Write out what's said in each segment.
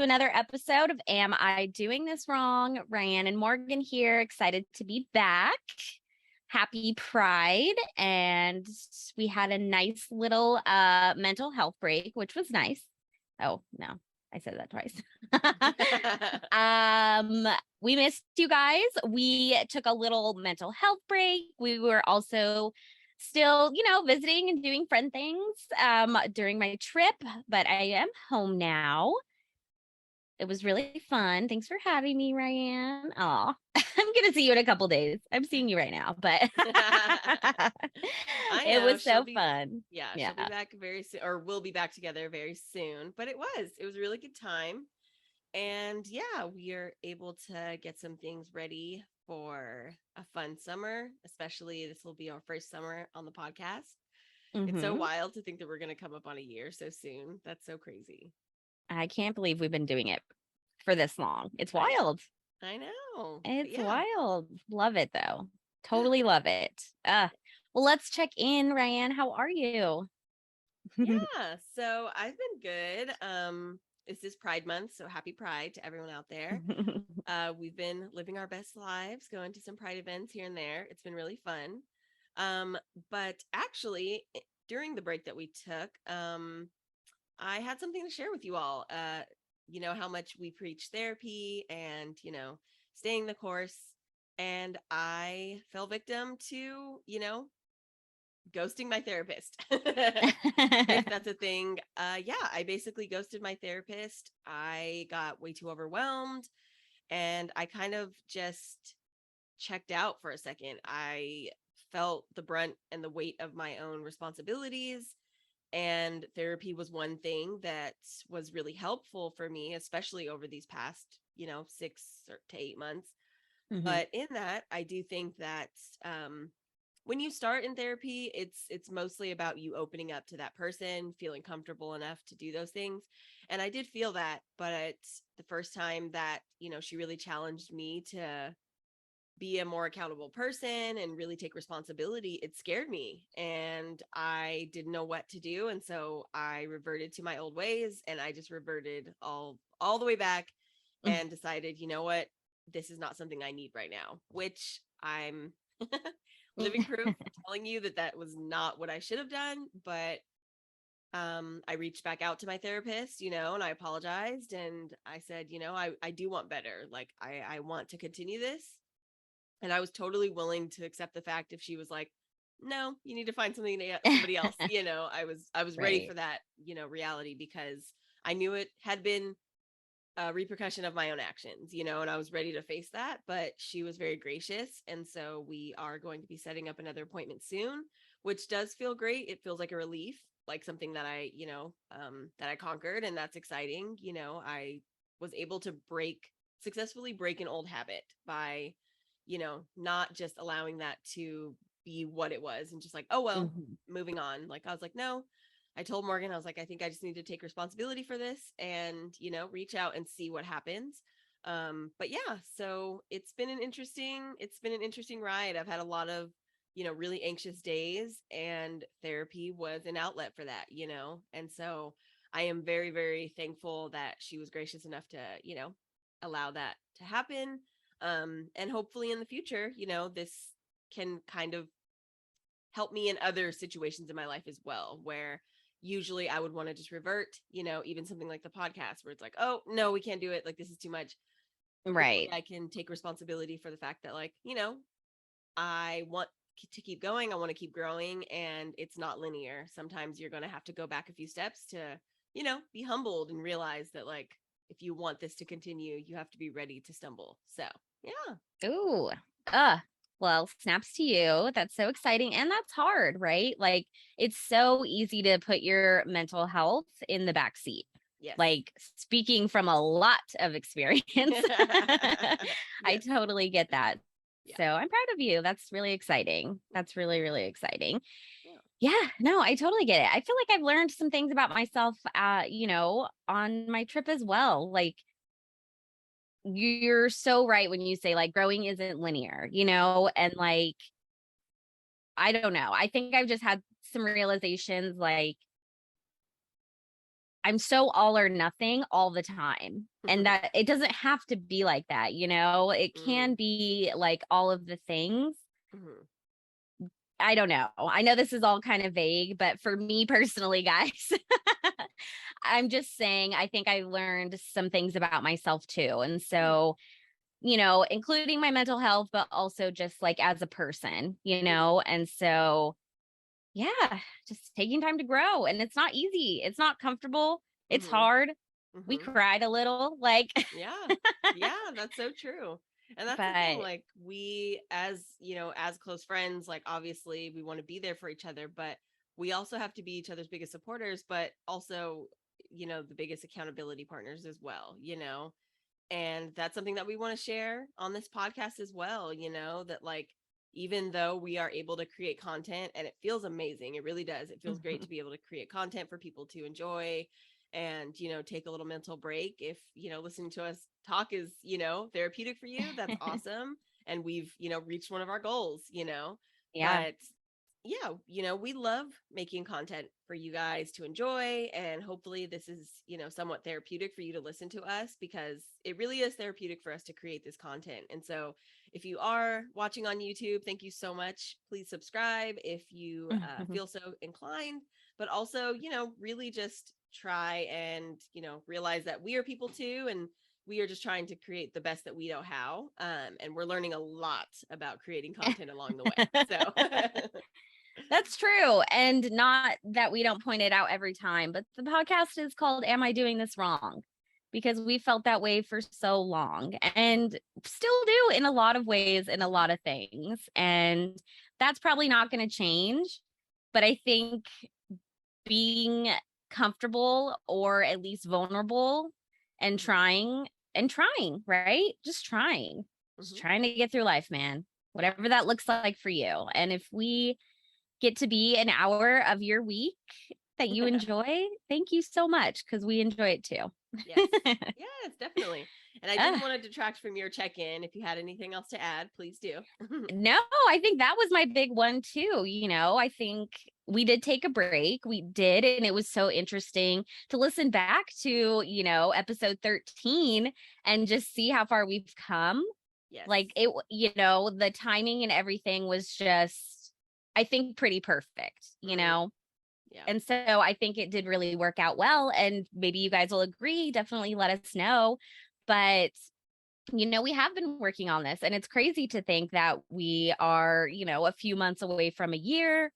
Another episode of Am I Doing This Wrong? Ryann and Morgan here, excited to be back. Happy Pride, and we had a nice little mental health break, which was nice. Oh, no, I said that twice. We missed you guys. We took a little mental health break. We were also still, visiting and doing friend things during my trip, but I am home now. It was really fun. Thanks for having me, Ryann. Aw, I'm going to see you in a couple days. I'm seeing you right now, but it was so fun. Yeah, she'll be back very soon, or we'll be back together very soon. But it was a really good time. And yeah, we are able to get some things ready for a fun summer, especially this will be our first summer on the podcast. Mm-hmm. It's so wild to think that we're going to come up on a year so soon. That's so crazy. I can't believe we've been doing it for this long. It's wild. I know. It's wild. Love it though. Totally love it. Well, let's check in, Ryann. How are you? Yeah, so I've been good. This is Pride Month, so happy Pride to everyone out there. We've been living our best lives, going to some Pride events here and there. It's been really fun. But actually, during the break that we took, I had something to share with you all. How much we preach therapy and, staying the course. And I fell victim to, ghosting my therapist. If that's a thing. I basically ghosted my therapist. I got way too overwhelmed and I kind of just checked out for a second. I felt the brunt and the weight of my own responsibilities. And therapy was one thing that was really helpful for me, especially over these past, 6 to 8 months. Mm-hmm. But in that, I do think that when you start in therapy, it's mostly about you opening up to that person, feeling comfortable enough to do those things. And I did feel that, but the first time that, she really challenged me to be a more accountable person and really take responsibility, it scared me and I didn't know what to do. And so I reverted to my old ways and I just reverted all the way back and decided, you know what, this is not something I need right now, which I'm living proof telling you that was not what I should have done. But I reached back out to my therapist, and I apologized and I said, I do want better. Like I want to continue this. And I was totally willing to accept the fact if she was like, no, you need to find somebody else. I was ready for that, reality, because I knew it had been a repercussion of my own actions, and I was ready to face that. But she was very gracious. And so we are going to be setting up another appointment soon, which does feel great. It feels like a relief, like something that I, that I conquered. And that's exciting. I was able to successfully break an old habit by not just allowing that to be what it was and just like, oh, well, moving on. Like, I was like, no, I told Morgan, I was like, I think I just need to take responsibility for this and, reach out and see what happens. But yeah, so it's been an interesting ride. I've had a lot of, really anxious days, and therapy was an outlet for that, and so I am very, very thankful that she was gracious enough to, allow that to happen. And hopefully in the future, this can kind of help me in other situations in my life as well, where usually I would want to just revert, even something like the podcast where it's like, oh, no, we can't do it. Like, this is too much. Right. Hopefully I can take responsibility for the fact that, like, I want to keep going. I want to keep growing, and it's not linear. Sometimes you're going to have to go back a few steps to, be humbled and realize that, like, if you want this to continue, you have to be ready to stumble. So yeah. Ooh. Well, snaps to you. That's so exciting. And that's hard, right? Like, it's so easy to put your mental health in the back seat. Yes. Like, speaking from a lot of experience, yes. I totally get that. Yeah. So I'm proud of you. That's really exciting. That's really, really exciting. Yeah, no, I totally get it. I feel like I've learned some things about myself, on my trip as well. Like, you're so right when you say like growing isn't linear, you know, and like, I don't know. I think I've just had some realizations like I'm so all or nothing all the time. And that it doesn't have to be like that, you know? It can be like all of the things. I don't know. I know this is all kind of vague, but for me personally, guys, I'm just saying I think I learned some things about myself too. And so, you know, including my mental health, but also just like as a person, you know? And so, yeah, just taking time to grow. And it's not easy. It's not comfortable. It's hard. We cried a little, like, Yeah. Yeah, that's so true. And that's the thing, but like we as, you know, as close friends, like obviously we want to be there for each other, but we also have to be each other's biggest supporters, but also, you know, the biggest accountability partners as well, you know. And that's something that we want to share on this podcast as well, you know, that like even though we are able to create content and it feels amazing, it really does. It feels great to be able to create content for people to enjoy and, you know, take a little mental break. If, you know, listening to us talk is, you know, therapeutic for you, that's awesome. And we've, you know, reached one of our goals, you know. yeah. But yeah, you know, we love making content for you guys to enjoy. And hopefully this is, you know, somewhat therapeutic for you to listen to us because it really is therapeutic for us to create this content. And so if you are watching on YouTube, thank you so much. Please subscribe if you feel so inclined, but also, you know, really just try and, you know, realize that we are people too. And we are just trying to create the best that we know how. And we're learning a lot about creating content along the way. So That's true. And not that we don't point it out every time, but the podcast is called Am I Doing This Wrong? Because we felt that way for so long and still do in a lot of ways in a lot of things. And that's probably not going to change. But I think being comfortable or at least vulnerable and trying, right? Just trying to get through life, man, whatever that looks like for you. And if we get to be an hour of your week that you enjoy, thank you so much because we enjoy it too. Yes. Yes, definitely. And I didn't want to detract from your check-in. If you had anything else to add, please do. No, I think that was my big one too. You know, I think we did take a break. We did. And it was so interesting to listen back to, you know, episode 13 and just see how far we've come. Yes. Like it, you know, the timing and everything was just, I think, pretty perfect, you know? Yeah. And so I think it did really work out well. And maybe you guys will agree. Definitely let us know. But, you know, we have been working on this. And it's crazy to think that we are, you know, a few months away from a year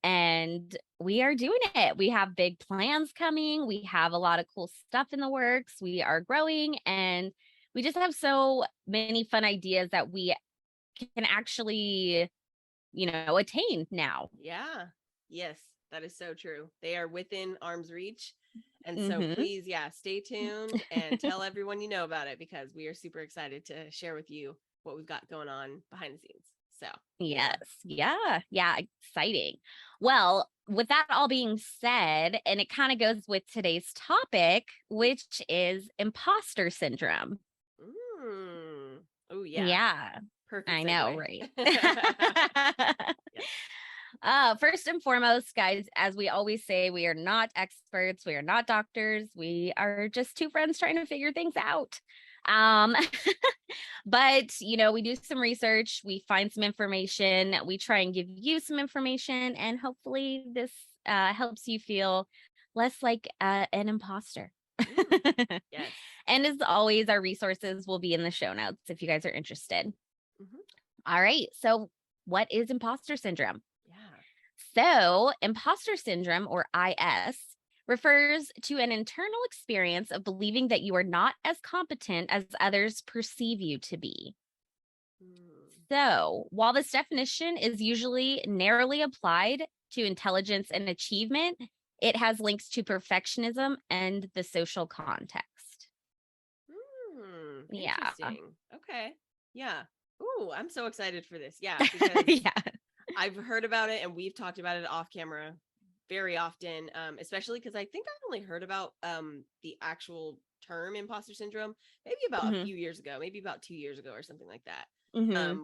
and we are doing it. We have big plans coming. We have a lot of cool stuff in the works. We are growing and we just have so many fun ideas that we can actually, you know, attain now. Yeah. Yes, that is so true. They are within arm's reach. And so please, yeah, stay tuned and tell everyone you know about it because we are super excited to share with you what we've got going on behind the scenes. So, yes. Yeah. Exciting. Well, with that all being said, and it kind of goes with today's topic, which is imposter syndrome. Oh, yeah. Yeah. Perfect. I segue. know, right? Yeah. First and foremost, guys, as we always say, we are not experts. We are not doctors. We are just two friends trying to figure things out. Um, but you know, we do some research, we find some information, we try and give you some information, and hopefully this helps you feel less like an imposter. Yes. And as always, our resources will be in the show notes if you guys are interested. All right. So, what is imposter syndrome? So, imposter syndrome, or IS, refers to an internal experience of believing that you are not as competent as others perceive you to be. So, while this definition is usually narrowly applied to intelligence and achievement, it has links to perfectionism and the social context. Yeah. Interesting. Okay. Yeah. Ooh, I'm so excited for this. Yeah. Because yeah. I've heard about it and we've talked about it off camera very often, especially because I think I've only heard about the actual term imposter syndrome maybe about a few years ago, maybe about 2 years ago or something like that,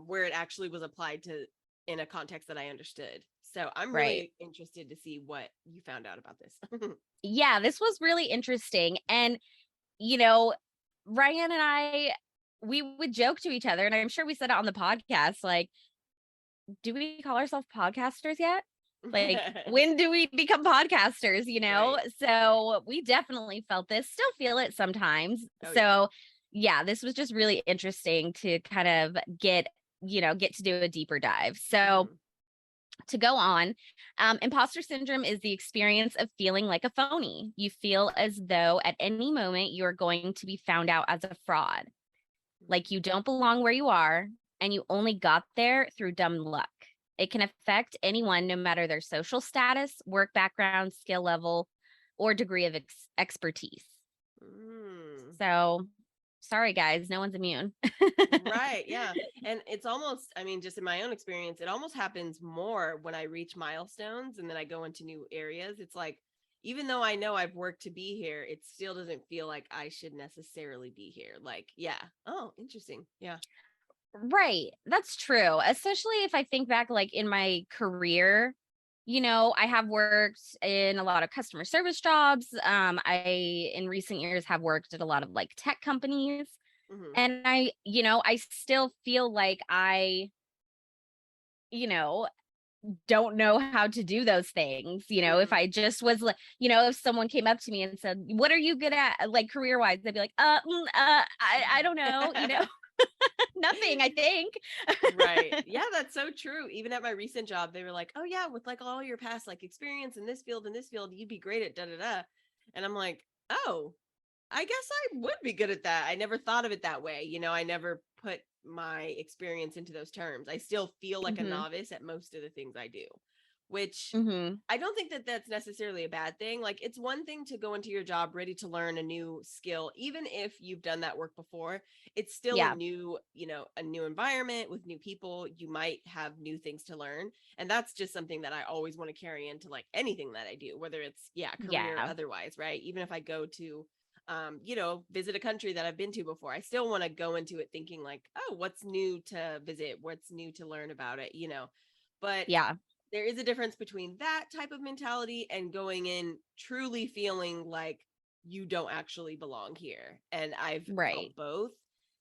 where it actually was applied to in a context that I understood. So I'm Right. really interested to see what you found out about this. Yeah, this was really interesting. And, you know, Ryan and I, we would joke to each other, and I'm sure we said it on the podcast, like, do we call ourselves podcasters yet? Like, when do we become podcasters, you know? Right. So we definitely felt this, still feel it sometimes. Oh yeah. So yeah, this was just really interesting to kind of get to do a deeper dive. So to go on, imposter syndrome is the experience of feeling like a phony. You feel as though at any moment you're going to be found out as a fraud, like you don't belong where you are, and you only got there through dumb luck. It can affect anyone, no matter their social status, work background, skill level, or degree of expertise. So, sorry, guys, no one's immune. Right. Yeah. And it's almost, I mean, just in my own experience, it almost happens more when I reach milestones and then I go into new areas. It's like, even though I know I've worked to be here, it still doesn't feel like I should necessarily be here. Like, yeah. Oh, interesting. Yeah. Right. That's true. Especially if I think back, like in my career, I have worked in a lot of customer service jobs. I, in recent years, have worked at a lot of like tech companies. And I still feel like you know, don't know how to do those things. If I just was like, if someone came up to me and said, "What are you good at, like career wise?" I'd be like, I don't know, nothing, I think. Right. Yeah, that's so true. Even at my recent job, they were like, "Oh yeah, with like all your past like experience in this field, you'd be great at da da da." And I'm like, "Oh, I guess I would be good at that." I never thought of it that way. I never put my experience into those terms. I still feel like a hmm novice at most of the things I do, which hmm I don't think that that's necessarily a bad thing. Like, it's one thing to go into your job ready to learn a new skill, even if you've done that work before. It's still Yeah. a new environment with new people. You might have new things to learn. And that's just something that I always want to carry into like anything that I do, whether it's, yeah, career or Yeah. otherwise, right? Even if I go to, visit a country that I've been to before, I still want to go into it thinking like, oh, what's new to visit? What's new to learn about it? But Yeah. there is a difference between that type of mentality and going in truly feeling like you don't actually belong here. And I've Right. felt both.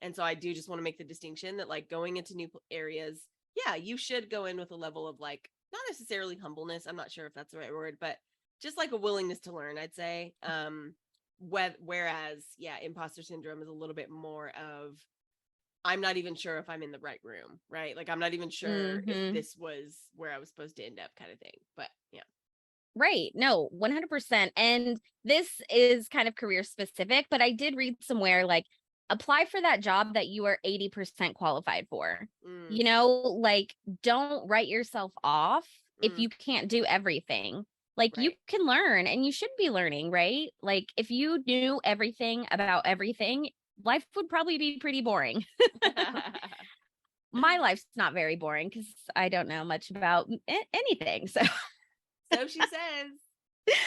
And so I do just want to make the distinction that like going into new areas, yeah, you should go in with a level of like, not necessarily humbleness. I'm not sure if that's the right word, but just like a willingness to learn, I'd say. Whereas, yeah, imposter syndrome is a little bit more of, I'm not even sure if I'm in the right room, right? Like, I'm not even sure if hmm this was where I was supposed to end up, kind of thing. But yeah. Right. No, 100%. And this is kind of career specific, but I did read somewhere like apply for that job that you are 80% qualified for. Mm, Like don't write yourself off if mm, you can't do everything. Like you right. can learn and you should be learning, right? Like if you knew everything about everything, life would probably be pretty boring. My life's not very boring because I don't know much about anything. So So she says,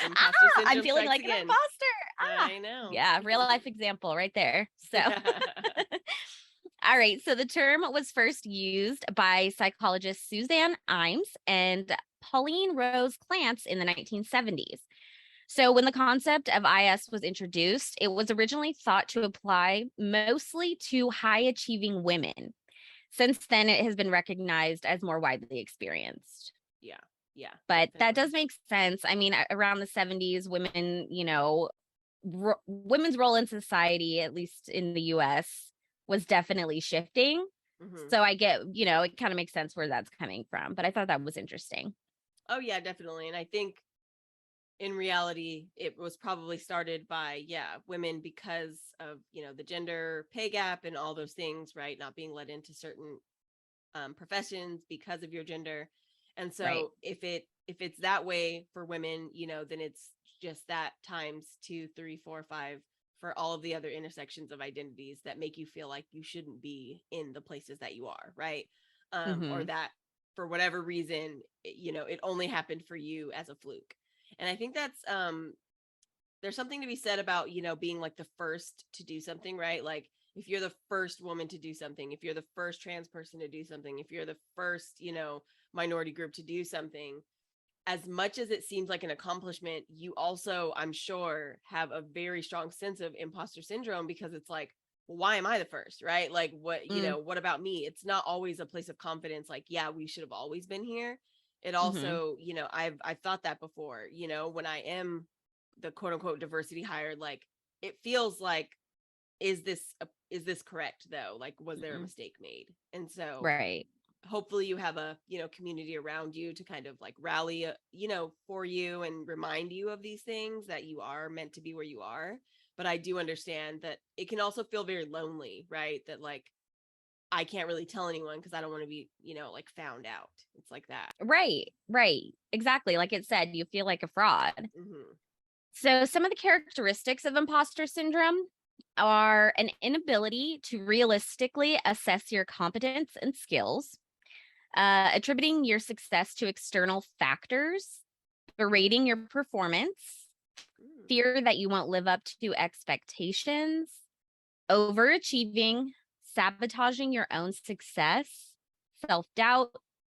imposter I'm syndrome feeling strikes like an again. imposter. I know. Yeah, real life example right there. So, all right. So the term was first used by psychologists Suzanne Imes and Pauline Rose Clance in the 1970s. So when the concept of IS was introduced, it was originally thought to apply mostly to high achieving women. Since then, it has been recognized as more widely experienced. Yeah. Yeah, But that definitely. does make sense. I mean, around the 70s, women, women's role in society, at least in the US, was definitely shifting. Hmm. So I get, it kind of makes sense where that's coming from. But I thought that was interesting. Oh, yeah, definitely. And I think in reality, it was probably started by, yeah, women because of, the gender pay gap and all those things, right? Not being let into certain professions because of your gender. And Right. so if it's that way for women, then it's just that times two, three, four, five for all of the other intersections of identities that make you feel like you shouldn't be in the places that you are, right? Or hmm that for whatever reason, it only happened for you as a fluke. And I think that's there's something to be said about, being like the first to do something, right? Like if you're the first woman to do something, if you're the first trans person to do something, if you're the first, minority group to do something, as much as it seems like an accomplishment, you also, I'm sure, have a very strong sense of imposter syndrome, because it's like, why am I the first, right? Like what about me? It's not always a place of confidence. Like, yeah, we should have always been here. It also, I've thought that before, when I am the quote unquote diversity hire, like it feels like, is this correct though? Like, was there a mistake made? And so Right. hopefully you have a, community around you to kind of like rally, for you and remind you of these things, that you are meant to be where you are. But I do understand that it can also feel very lonely, right? That like, I can't really tell anyone because I don't want to be, like found out. It's like that. Right. Right. Exactly. Like it said, you feel like a fraud. Mm-hmm. So, some of the characteristics of imposter syndrome are an inability to realistically assess your competence and skills, attributing your success to external factors, berating your performance, fear that you won't live up to expectations, overachieving, sabotaging your own success, self doubt,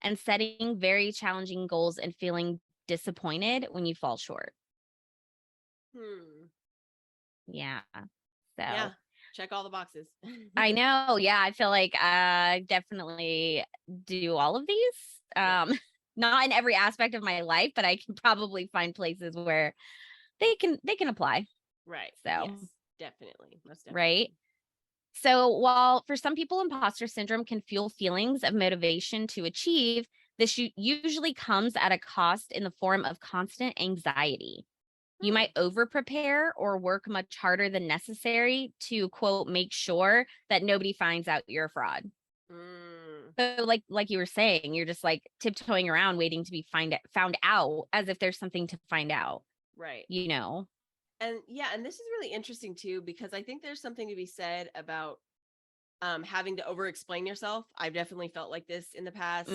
and setting very challenging goals and feeling disappointed when you fall short. Yeah. Yeah. So Check all the boxes. I know. Yeah. I feel like I definitely do all of these. Yeah. Not in every aspect of my life, but I can probably find places where they can apply. Right. So Yes, definitely. Most definitely. right. So while for some people, imposter syndrome can fuel feelings of motivation to achieve, this usually comes at a cost in the form of constant anxiety. You might over prepare or work much harder than necessary to quote make sure that nobody finds out you're a fraud. So like you were saying, you're just like tiptoeing around waiting to be found out as if there's something to find out. Right. And yeah, and this is really interesting too, because I think there's something to be said about having to over explain yourself. I've definitely felt like this in the past,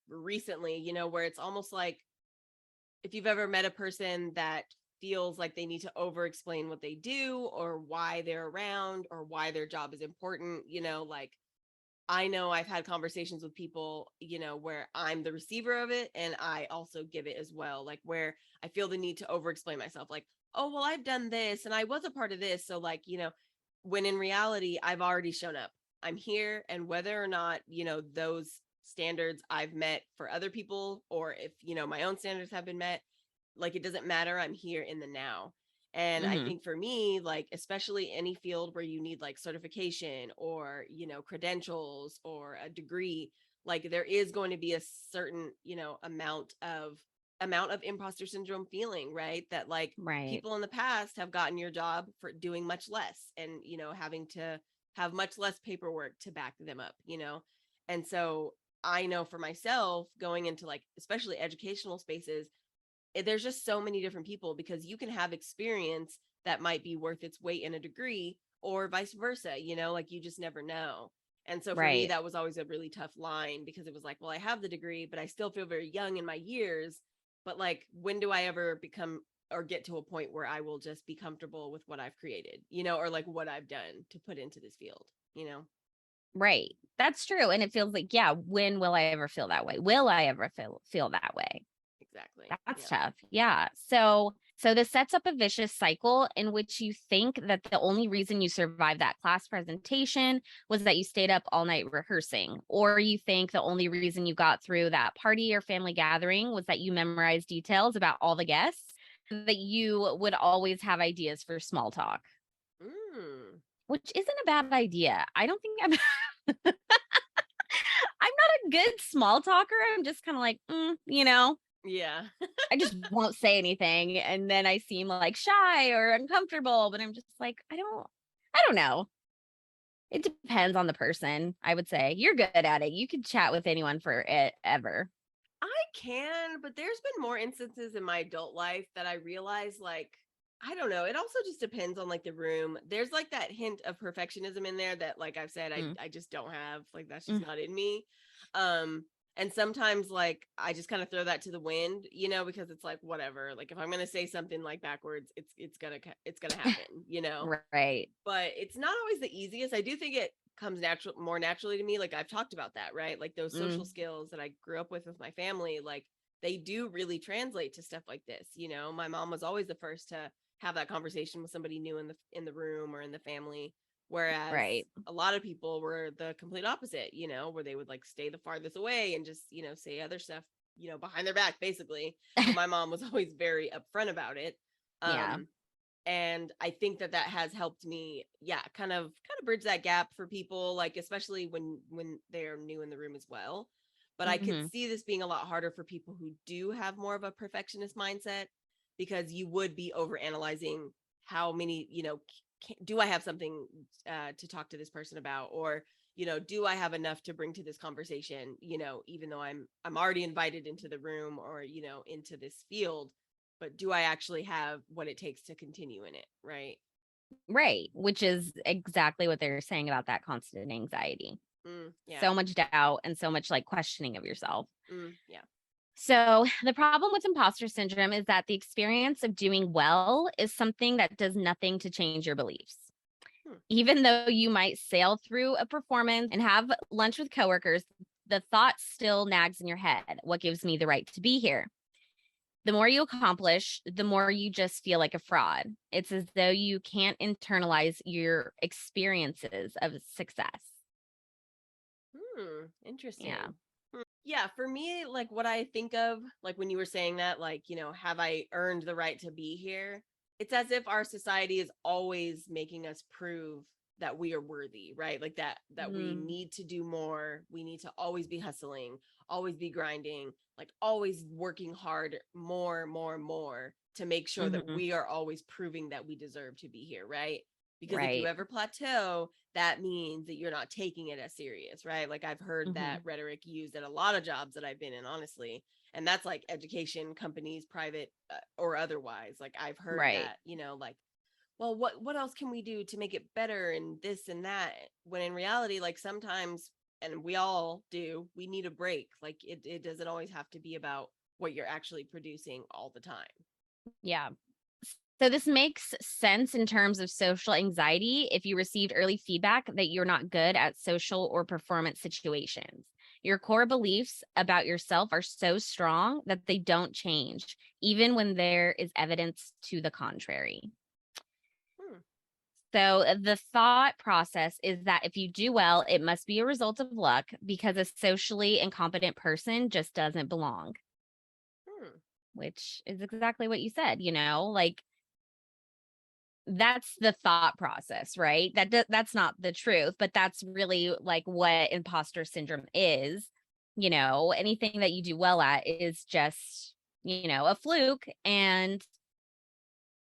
recently, where it's almost like, if you've ever met a person that feels like they need to over explain what they do or why they're around or why their job is important, like I know I've had conversations with people, where I'm the receiver of it and I also give it as well, like where I feel the need to over explain myself, like, oh, well, I've done this and I was a part of this. So like, when in reality, I've already shown up. I'm here. And whether or not, those standards I've met for other people, or if, my own standards have been met, like it doesn't matter. I'm here in the now. And I think for me, like, especially any field where you need like certification or, credentials or a degree, like there is going to be a certain, amount of imposter syndrome feeling, right? That like people in the past have gotten your job for doing much less and, having to have much less paperwork to back them up, And so I know for myself going into like, especially educational spaces, there's just so many different people, because you can have experience that might be worth its weight in a degree or vice versa, like you just never know. And so for me, that was always a really tough line, because it was like, well, I have the degree, but I still feel very young in my years. But like, when do I ever become or get to a point where I will just be comfortable with what I've created, or like what I've done to put into this field, Right. That's true. And it feels like, yeah, when will I ever feel that way? Will I ever feel that way? Exactly. That's tough. Yeah. So this sets up a vicious cycle in which you think that the only reason you survived that class presentation was that you stayed up all night rehearsing, or you think the only reason you got through that party or family gathering was that you memorized details about all the guests, that you would always have ideas for small talk. Which isn't a bad idea. I don't think I'm I'm not a good small talker. I'm just kind of like, Yeah. I just won't say anything. And then I seem like shy or uncomfortable, but I'm just like, I don't know. It depends on the person, I would say. You're good at it. You could chat with anyone for it ever. I can, but there's been more instances in my adult life that I realize, like, I don't know. It also just depends on like the room. There's like that hint of perfectionism in there that, like I've said, I just don't have. Like that's just not in me. And sometimes like I just kind of throw that to the wind, you know, because it's like whatever. Like if I'm gonna say something like backwards, it's gonna happen, you know. Right. But it's not always the easiest. I do think it comes more naturally to me. Like I've talked about that, right? Like those social Mm, skills that I grew up with my family, like they do really translate to stuff like this. You know, my mom was always the first to have that conversation with somebody new in the room or in the family. Whereas right. a lot of people were the complete opposite, you know, where they would like stay the farthest away and just, you know, say other stuff, you know, behind their back, basically. But my mom was always very upfront about it. Yeah. Um, and I think that has helped me, yeah, kind of bridge that gap for people, like especially when they're new in the room as well. But I could Hmm. see this being a lot harder for people who do have more of a perfectionist mindset, because you would be over analyzing how many, you know, do I have something to talk to this person about, or you know, do I have enough to bring to this conversation, you know, even though I'm already invited into the room, or you know, into this field, but do I actually have what it takes to continue in it, right? Right. Which is exactly what they're saying about that constant anxiety. Yeah. So much doubt and so much like questioning of yourself. Yeah. So, the problem with imposter syndrome is that the experience of doing well is something that does nothing to change your beliefs. Hmm. Even though you might sail through a performance and have lunch with coworkers, the thought still nags in your head. What gives me the right to be here? The more you accomplish, the more you just feel like a fraud. It's as though you can't internalize your experiences of success. Yeah. Interesting. Yeah, for me, like what I think of, like when you were saying that, like, you know, have I earned the right to be here? It's as if our society is always making us prove that we are worthy, right? Like that we Mm, need to do more, we need to always be hustling, always be grinding, like always working hard more to make sure that mhm. we are always proving that we deserve to be here, right? Because if you Right. ever plateau, that means that you're not taking it as serious, right? Like I've heard that Mhm. rhetoric used at a lot of jobs that I've been in, honestly. And that's like education, companies, private or otherwise. Like I've heard Right. that, you know, like, well, what else can we do to make it better and this and that? When in reality, like sometimes, and we all do, we need a break. Like it doesn't always have to be about what you're actually producing all the time. Yeah. So this makes sense in terms of social anxiety if you received early feedback that you're not good at social or performance situations. Your core beliefs about yourself are so strong that they don't change, even when there is evidence to the contrary. Hmm. So the thought process is that if you do well, it must be a result of luck because a socially incompetent person just doesn't belong, Hmm. which is exactly what you said, like that's the thought process, right? That's not the truth, but that's really like what imposter syndrome is. Anything that you do well at is just, a fluke, and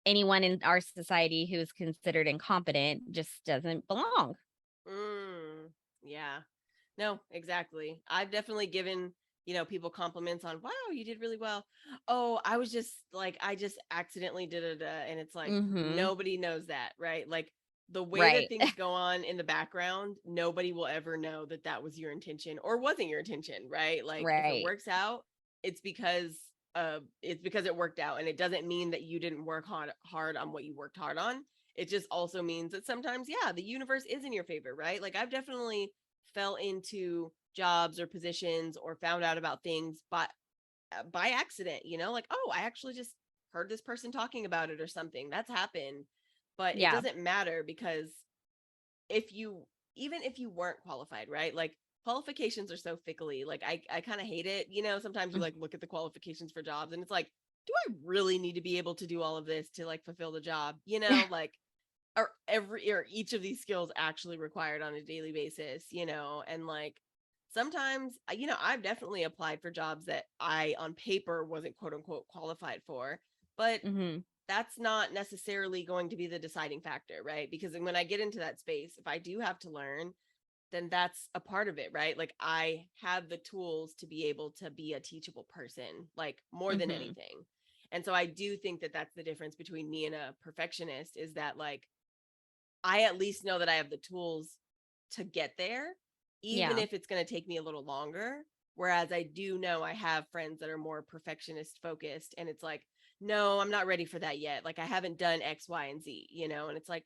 anyone in our society who is considered incompetent just doesn't belong. Mm, yeah. No, exactly. I've definitely given, you know, people compliments on, wow, you did really well. Oh, I was just like, I just accidentally did it. And it's like, Mhm. nobody knows that, right? Like the way that Right. things go on in the background, nobody will ever know that that was your intention or wasn't your intention, right? Like if it Right. works out, it's because it worked out, and it doesn't mean that you didn't work hard on what you worked hard on. It just also means that sometimes, yeah, the universe is in your favor, right? Like I've definitely fell into jobs or positions or found out about things by accident, you know, like, oh, I actually just heard this person talking about it or something. That's happened. But it Yeah. doesn't matter, because if you even if you weren't qualified, right? Like qualifications are so fickly. Like I kind of hate it. You know, sometimes you Mm. like look at the qualifications for jobs and it's like, do I really need to be able to do all of this to like fulfill the job? You know, like or each of these skills actually required on a daily basis, you know. And like sometimes, you know, I've definitely applied for jobs that I on paper wasn't quote unquote qualified for, but Mhm. that's not necessarily going to be the deciding factor, right? Because when I get into that space, if I do have to learn, then that's a part of it, right? Like I have the tools to be able to be a teachable person, like more than Mhm. anything. And so I do think that that's the difference between me and a perfectionist, is that like I at least know that I have the tools to get there, even Yeah. if it's going to take me a little longer. Whereas I do know I have friends that are more perfectionist focused, and it's like, no, I'm not ready for that yet. Like I haven't done X, Y, and Z, you know? And it's like,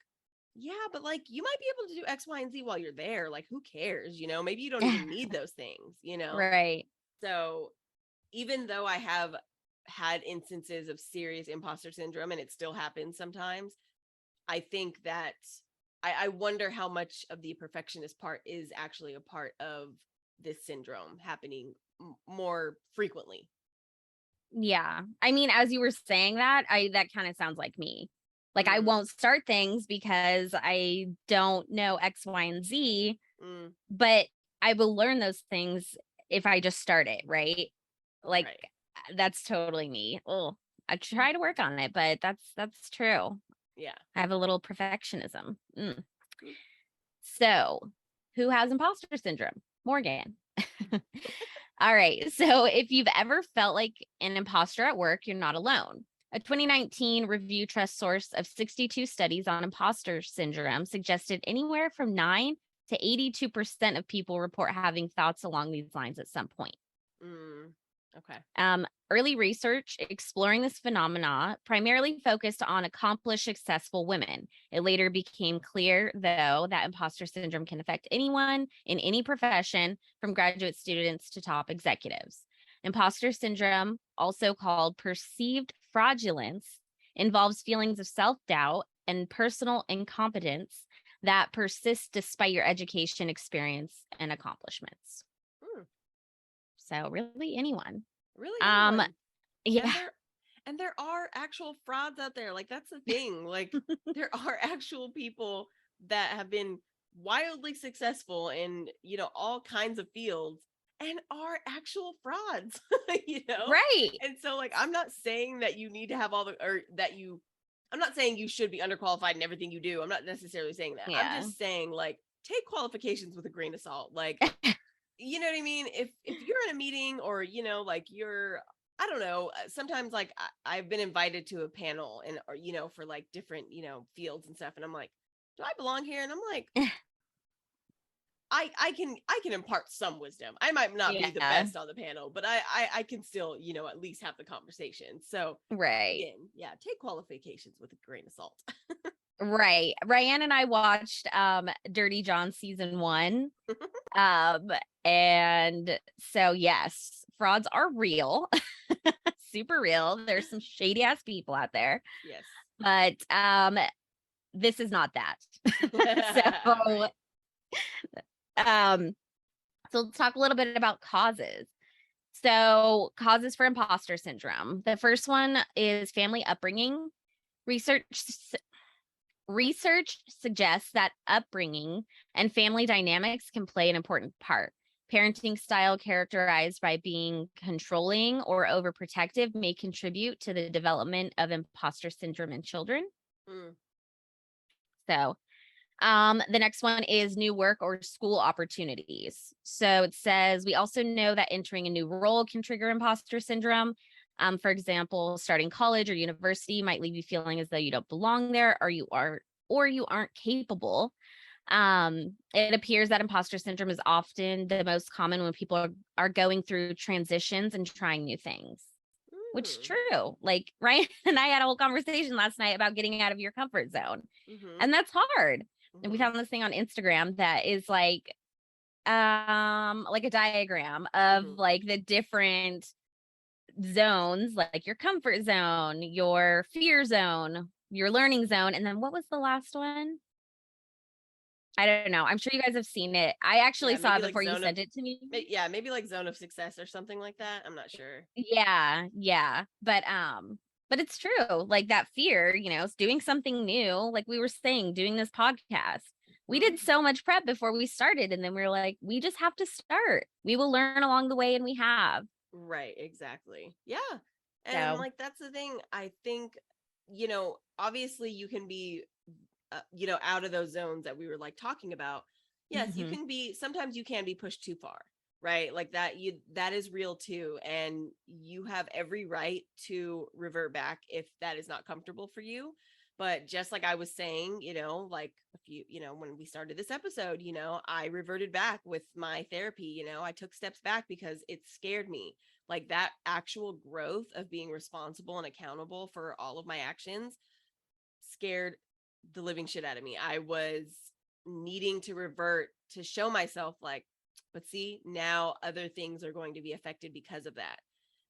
yeah, but like you might be able to do X, Y, and Z while you're there. Like, who cares? You know, maybe you don't even need those things, you know? Right. So even though I have had instances of serious imposter syndrome and it still happens sometimes, I think that I wonder how much of the perfectionist part is actually a part of this syndrome happening more frequently. Yeah. I mean, as you were saying that, that kind of sounds like me. Like I Mm, won't start things because I don't know X, Y, and Z, mm, but I will learn those things if I just start it, right? Like right. that's totally me. Oh, I try to work on it, but that's true. Yeah. I have a little perfectionism. Mm. So, who has imposter syndrome? Morgan. All right. So, if you've ever felt like an imposter at work, you're not alone. A 2019 review trust source of 62 studies on imposter syndrome suggested anywhere from 9 to 82% of people report having thoughts along these lines at some point. Mm. Okay. Early research exploring this phenomena primarily focused on accomplished, successful women. It later became clear, though, that imposter syndrome can affect anyone in any profession, from graduate students to top executives. Imposter syndrome, also called perceived fraudulence, involves feelings of self doubt and personal incompetence that persist despite your education, experience, and accomplishments. Mm. So, really, anyone. Really, Um, anyone. And yeah. there are actual frauds out there. Like that's the thing. Like there are actual people that have been wildly successful in, you know, all kinds of fields and are actual frauds, you know? Right. And so like I'm not saying that you need to have all the or that you I'm not saying you should be underqualified in everything you do. I'm not necessarily saying that. I'm Yeah. just saying like take qualifications with a grain of salt. Like you know what I mean? If you're in a meeting or you know like you're I don't know, sometimes like I've been invited to a panel and or you know for like different, you know, fields and stuff and I'm like, do I belong here? And I'm like I can impart some wisdom. I might not be the Yeah. best on the panel, but I can still, you know, at least have the conversation. So Right. again, yeah, take qualifications with a grain of salt. Right. Ryann and I watched Dirty John season 1. Um and so yes, frauds are real. Super real. There's some shady ass people out there. Yes. But this is not that. So Right. um so let's talk a little bit about causes. So, causes for imposter syndrome. The first one is family upbringing. Research research suggests that upbringing and family dynamics can play an important part. Parenting style characterized by being controlling or overprotective may contribute to the development of imposter syndrome in children. Mm, So, the next one is new work or school opportunities. So it says we also know that entering a new role can trigger imposter syndrome. For example, starting college or university might leave you feeling as though you don't belong there or you aren't capable. It appears that imposter syndrome is often the most common when people are going through transitions and trying new things. Which mm, true. Like Ryan and I had a whole conversation last night about getting out of your comfort zone. mm-hmm, And that's hard. And we mm-hmm, found this thing on Instagram that is like a diagram of mm-hmm. like the different zones, like your comfort zone, your fear zone, your learning zone, and then what was the last one? I don't know. I'm sure you guys have seen it. I actually Yeah, saw maybe it like before you sent it to me. yeah, maybe like zone of success or something like that. I'm not sure. Yeah, yeah. But it's true. Like that fear, it's doing something new. Like we were saying, doing this podcast. We Hmm. did so much prep before we started, and then we were like, we just have to start. We will learn along the way, and we have. Right, exactly. Yeah. And So, like that's the thing. I think, you know, obviously you can be you know, out of those zones that we were like talking about. Yes, you mhm. can be sometimes you can be pushed too far, right? Like that is real too and you have every right to revert back if that is not comfortable for you. But just like I was saying, like a few, when we started this episode, I reverted back with my therapy. I took steps back because it scared me. Like that actual growth of being responsible and accountable for all of my actions scared the living shit out of me. I was needing to revert to show myself like, but see, now other things are going to be affected because of that.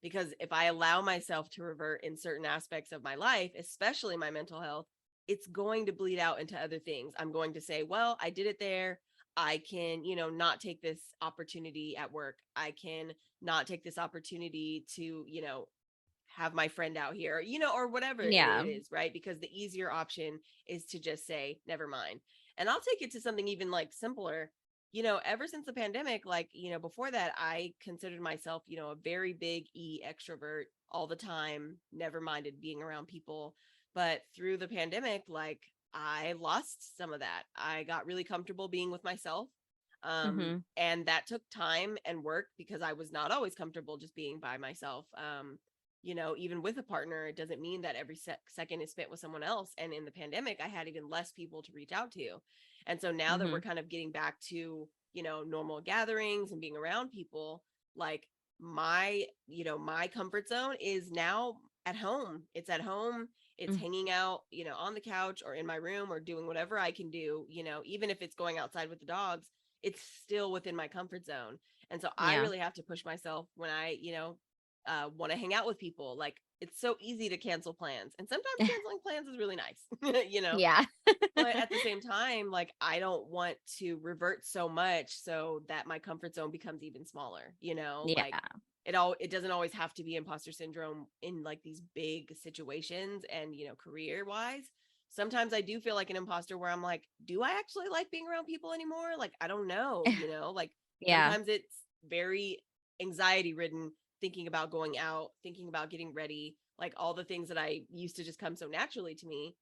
Because if I allow myself to revert in certain aspects of my life, especially my mental health, it's going to bleed out into other things. I'm going to say, well, I did it there. I can, not take this opportunity at work. I can not take this opportunity to, have my friend out here, or whatever it Yeah. is, right? Because the easier option is to just say, never mind. And I'll take it to something even like simpler. Ever since the pandemic, like, before that, I considered myself, a very big extrovert all the time, never minded being around people. But through the pandemic, like, I lost some of that. I got really comfortable being with myself. And that took time and work because I was not always comfortable just being by myself. Even with a partner, it doesn't mean that every second is spent with someone else. And in the pandemic, I had even less people to reach out to. And so now that we're kind of getting back to, normal gatherings and being around people, like my comfort zone is now at home. It's at home. It's hanging out, on the couch or in my room or doing whatever I can do, even if it's going outside with the dogs, it's still within my comfort zone. And so I really have to push myself when I, want to hang out with people. Like it's so easy to cancel plans, and sometimes canceling plans is really nice. Yeah. But at the same time, like I don't want to revert so much so that my comfort zone becomes even smaller. Like it doesn't always have to be imposter syndrome in like these big situations. And career wise, sometimes I do feel like an imposter where I'm like, do I actually like being around people anymore? Like I don't know. Like sometimes it's very anxiety ridden, thinking about going out, thinking about getting ready, like all the things that I used to just come so naturally to me.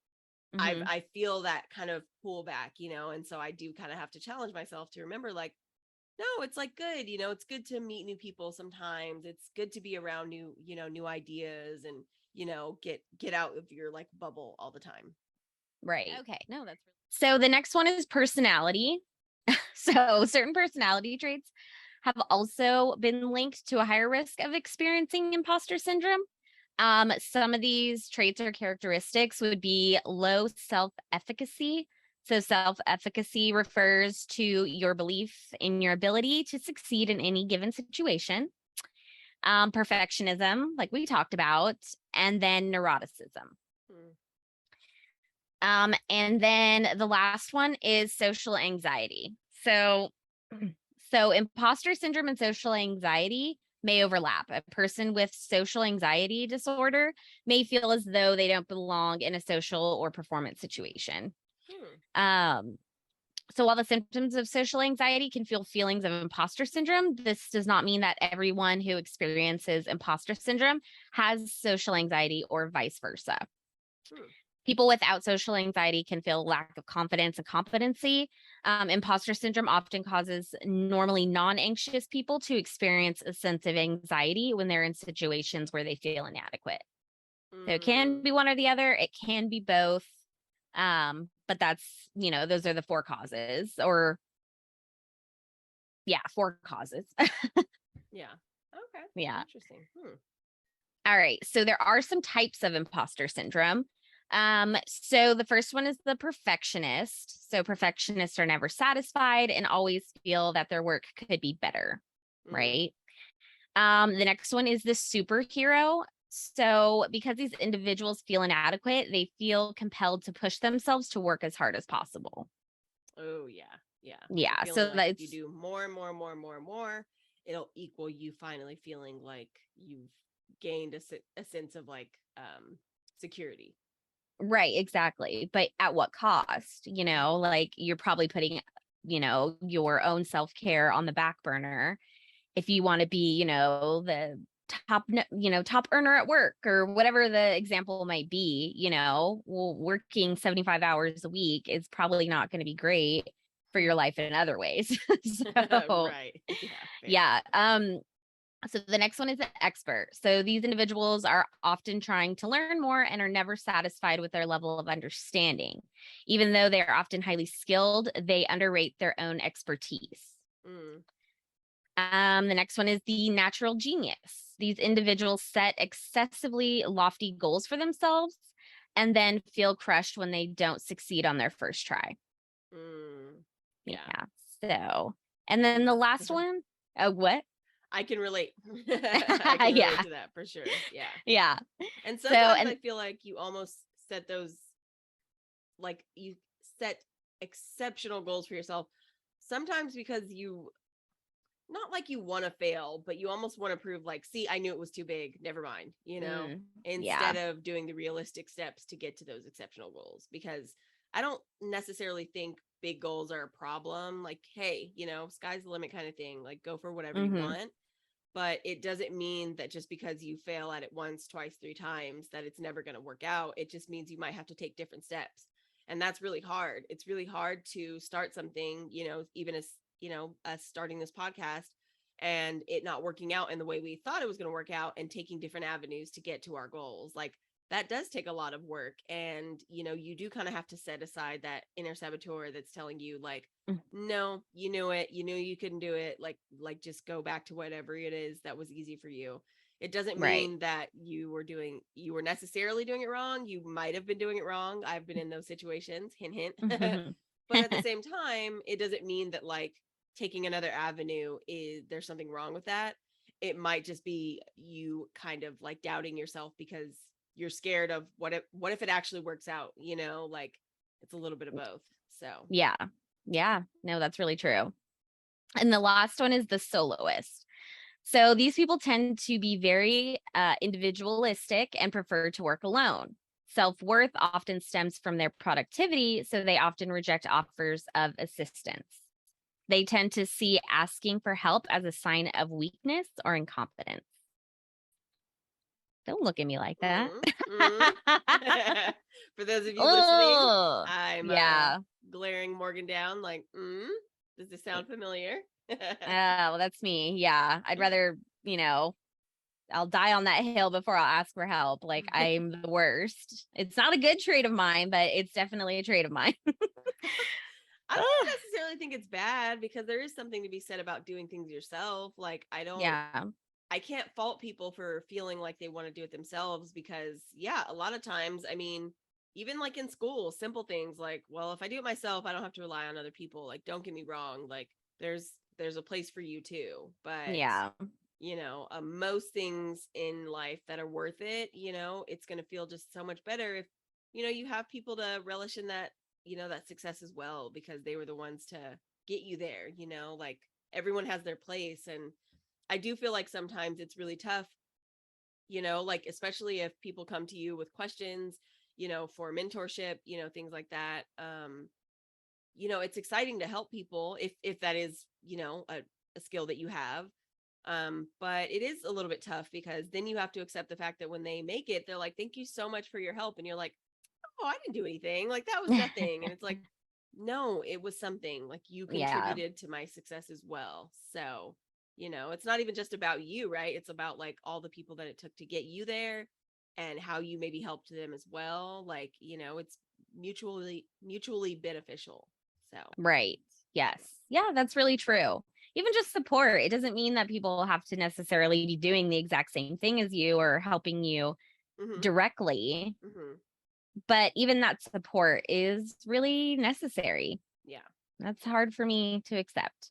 I feel that kind of pull back, and so I do kind of have to challenge myself to remember, like, no, it's like good, it's good to meet new people sometimes. It's good to be around new ideas and, get out of your like bubble all the time. Right. Okay. No, that's really so the next one is personality. So certain personality traits have also been linked to a higher risk of experiencing imposter syndrome. Some of these traits or characteristics would be low self-efficacy. So self-efficacy refers to your belief in your ability to succeed in any given situation. Perfectionism, like we talked about, and then neuroticism. And then the last one is social anxiety. So imposter syndrome and social anxiety may overlap. A person with social anxiety disorder may feel as though they don't belong in a social or performance situation. So while the symptoms of social anxiety can feel feelings of imposter syndrome, this does not mean that everyone who experiences imposter syndrome has social anxiety or vice versa. People without social anxiety can feel lack of confidence and competency. Imposter syndrome often causes normally non-anxious people to experience a sense of anxiety when they're in situations where they feel inadequate. So it can be one or the other. It can be both. But that's, those are the four causes four causes. Yeah. Okay. Yeah. Interesting. All right. So there are some types of imposter syndrome. So the first one is the perfectionist. So perfectionists are never satisfied and always feel that their work could be better, right? The next one is the superhero. So because these individuals feel inadequate, they feel compelled to push themselves to work as hard as possible. Oh, yeah. Yeah. Yeah. So like if you do more and more and more and more and more, it'll equal you finally feeling like you've gained a sense of like security. Right, exactly. But at what cost? Like you're probably putting, your own self-care on the back burner if you want to be, the top earner at work or whatever the example might be. Well, working 75 hours a week is probably not going to be great for your life in other ways. So, Right. Yeah. So the next one is the expert. So these individuals are often trying to learn more and are never satisfied with their level of understanding. Even though they are often highly skilled, they underrate their own expertise. Mm. The next one is the natural genius. These individuals set excessively lofty goals for themselves and then feel crushed when they don't succeed on their first try. Yeah. Yeah. So, and then the last one, what? I can relate. I can relate Yeah. to that for sure. Yeah. Yeah. And So, sometimes I and feel like you almost set those, like you set exceptional goals for yourself. Sometimes because you, not like you want to fail, but you almost want to prove like, see, I knew it was too big. Never mind, yeah. instead of doing the realistic steps to get to those exceptional goals. Because I don't necessarily think big goals are a problem. Like, hey, sky's the limit kind of thing. Like, go for whatever you Mm-hmm. want. But it doesn't mean that just because you fail at it once, twice, three times, that it's never going to work out. It just means you might have to take different steps. And that's really hard. It's really hard to start something, even as, us starting this podcast and it not working out in the way we thought it was going to work out and taking different avenues to get to our goals. Like that does take a lot of work. And, you do kind of have to set aside that inner saboteur that's telling you like, no, you knew it, you knew you couldn't do it, like just go back to whatever it is that was easy for you. It doesn't Right. mean that you were necessarily doing it wrong. You might have been doing it wrong. I've been in those situations, hint hint. But at the same time, it doesn't mean that like taking another avenue is there's something wrong with that. It might just be you kind of like doubting yourself because you're scared of what if it actually works out, like it's a little bit of both. So Yeah. Yeah. No, that's really true. And the last one is the soloist. So these people tend to be very individualistic and prefer to work alone. Self worth often stems from their productivity, so they often reject offers of assistance. They tend to see asking for help as a sign of weakness or incompetence. Don't look at me like that. mm, mm. For those of you listening, Oh, I'm yeah. glaring Morgan down like, does this sound familiar? Well, that's me. Yeah. I'd rather, I'll die on that hill before I'll ask for help. Like I'm the worst. It's not a good trait of mine, but it's definitely a trait of mine. I don't necessarily think it's bad because there is something to be said about doing things yourself. Like Yeah. I can't fault people for feeling like they want to do it themselves because yeah, a lot of times, I mean, even like in school, simple things like, well, if I do it myself, I don't have to rely on other people. Like, don't get me wrong, like there's a place for you too. But Yeah. most things in life that are worth it, it's going to feel just so much better if, you have people to relish in that, that success as well, because they were the ones to get you there, like everyone has their place. And I do feel like sometimes it's really tough, like especially if people come to you with questions, for mentorship, things like that. It's exciting to help people if that is, a skill that you have. But it is a little bit tough because then you have to accept the fact that when they make it, they're like, thank you so much for your help. And you're like, oh, I didn't do anything. Like that was nothing. And it's like, no, it was something. Like you Yeah. contributed to my success as well. So, it's not even just about you, right? It's about like all the people that it took to get you there and how you maybe helped them as well. Like, it's mutually beneficial. So, Right. Yes. Yeah, that's really true. Even just support, it doesn't mean that people have to necessarily be doing the exact same thing as you or helping you hmm directly, hmm but even that support is really necessary. yeah. That's hard for me to accept.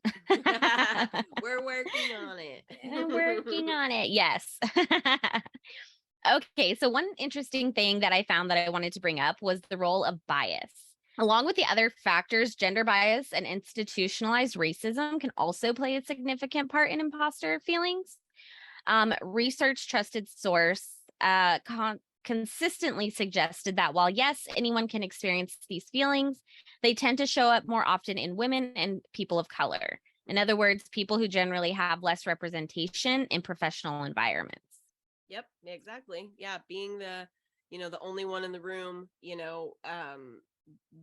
We're working on it. I'm working on it. Yes. Okay, so one interesting thing that I found that I wanted to bring up was the role of bias. Along with the other factors, gender bias and institutionalized racism can also play a significant part in imposter feelings. Research trusted source consistently suggested that while, yes, anyone can experience these feelings, they tend to show up more often in women and people of color. In other words, people who generally have less representation in professional environments. Yep, exactly. Yeah, being the only one in the room,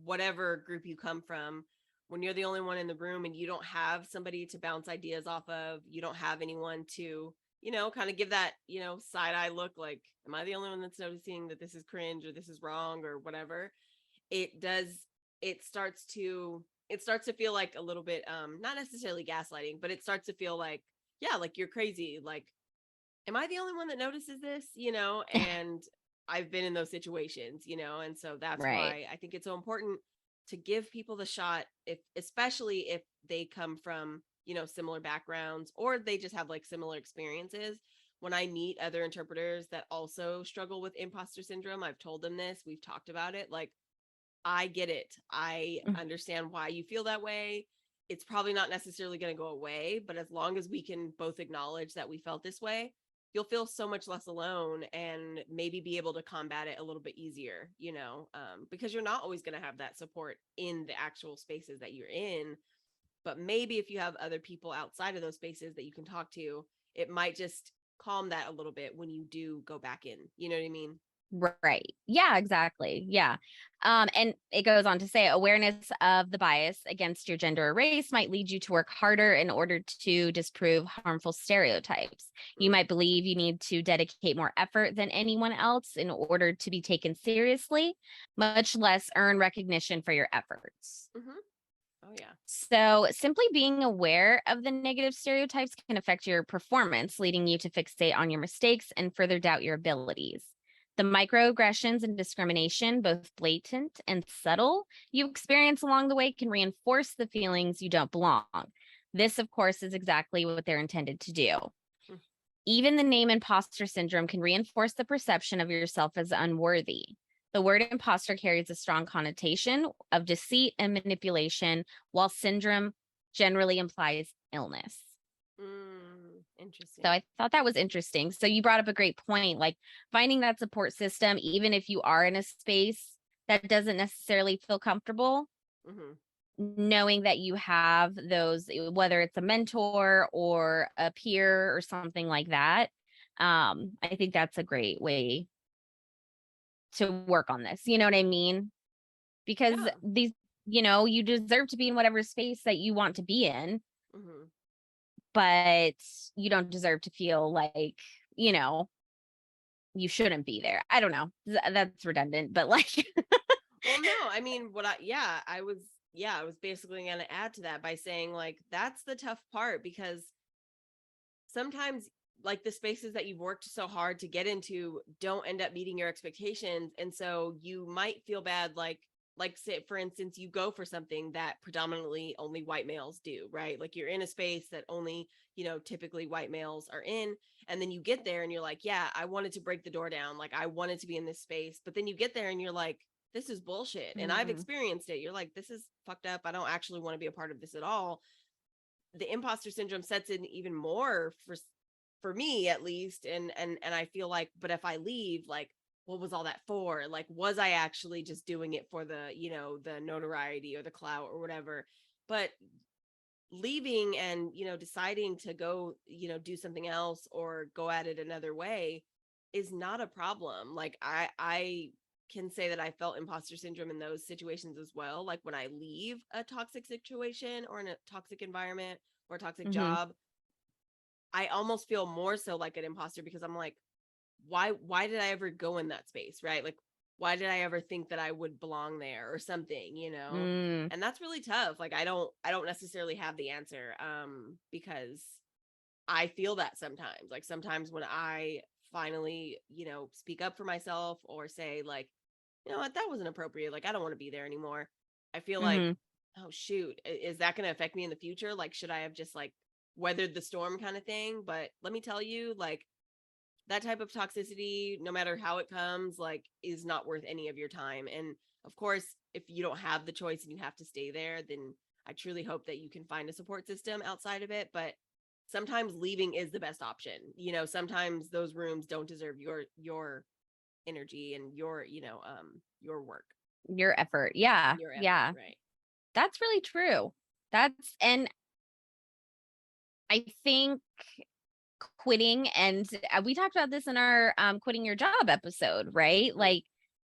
whatever group you come from, when you're the only one in the room and you don't have somebody to bounce ideas off of, you don't have anyone to, kind of give that, side eye look like, am I the only one that's noticing that this is cringe or this is wrong or whatever? It does, it starts to feel like a little bit, not necessarily gaslighting, but it starts to feel like, yeah, like you're crazy. Like, am I the only one that notices this? And I've been in those situations, and so that's Right. why I think it's so important to give people the shot, especially if they come from, similar backgrounds, or they just have like similar experiences. When I meet other interpreters that also struggle with imposter syndrome, I've told them this, we've talked about it, like, I get it. I understand why you feel that way. It's probably not necessarily going to go away, but as long as we can both acknowledge that we felt this way, you'll feel so much less alone and maybe be able to combat it a little bit easier, because you're not always going to have that support in the actual spaces that you're in. But maybe if you have other people outside of those spaces that you can talk to, it might just calm that a little bit when you do go back in. You know what I mean? Right. Yeah, exactly. Yeah. And it goes on to say awareness of the bias against your gender or race might lead you to work harder in order to disprove harmful stereotypes. You Mm. might believe you need to dedicate more effort than anyone else in order to be taken seriously, much less earn recognition for your efforts. Mm-hmm. Oh, yeah. So, simply being aware of the negative stereotypes can affect your performance, leading you to fixate on your mistakes and further doubt your abilities. The microaggressions and discrimination, both blatant and subtle, you experience along the way can reinforce the feelings you don't belong. This, of course, is exactly what they're intended to do. Mm. Even the name imposter syndrome can reinforce the perception of yourself as unworthy. The word imposter carries a strong connotation of deceit and manipulation, while syndrome generally implies illness. Interesting. So I thought that was interesting. So you brought up a great point, like finding that support system, even if you are in a space that doesn't necessarily feel comfortable, Mm-hmm. knowing that you have those, whether it's a mentor or a peer or something like that. I think that's a great way to work on this. You know what I mean? Because Yeah. these, you deserve to be in whatever space that you want to be in, Mm-hmm. but you don't deserve to feel like, you know, you shouldn't be there. I don't know. That's redundant, but like, Well, no, I mean, I was basically going to add to that by saying, like, that's the tough part, because sometimes, like, the spaces that you've worked so hard to get into don't end up meeting your expectations. And so you might feel bad, like, say, for instance, you go for something that predominantly only white males do, right? Like, you're in a space that only, typically white males are in. And then you get there and you're like, yeah, I wanted to break the door down. Like, I wanted to be in this space. But then you get there and you're like, this is bullshit. And I've mm, experienced it. You're like, this is fucked up. I don't actually want to be a part of this at all. The imposter syndrome sets in even more for me, at least. And I feel like, but if I leave, like, what was all that for? Like, was I actually just doing it for the notoriety or the clout or whatever? But leaving and, deciding to go, do something else or go at it another way is not a problem. Like, I can say that I felt imposter syndrome in those situations as well. Like, when I leave a toxic situation or in a toxic environment or a toxic mm-hmm, job, I almost feel more so like an imposter, because I'm like, why did I ever go in that space, right? Like, why did I ever think that I would belong there or something? mm, And that's really tough. Like, I don't necessarily have the answer, because I feel that sometimes. Like, sometimes when I finally, speak up for myself or say, like, you know what, that wasn't appropriate, like, I don't want to be there anymore, I feel like, mm-hmm, oh shoot, is that going to affect me in the future? Like, should I have just, like, weathered the storm kind of thing? But let me tell you, like, that type of toxicity, no matter how it comes, like, is not worth any of your time. And of course, if you don't have the choice and you have to stay there, then I truly hope that you can find a support system outside of it. But sometimes leaving is the best option. Sometimes those rooms don't deserve your energy and your work, your effort. Yeah. your effort, Yeah. right? That's really true. And I think quitting, and we talked about this in our quitting your job episode, right? Mm-hmm. Like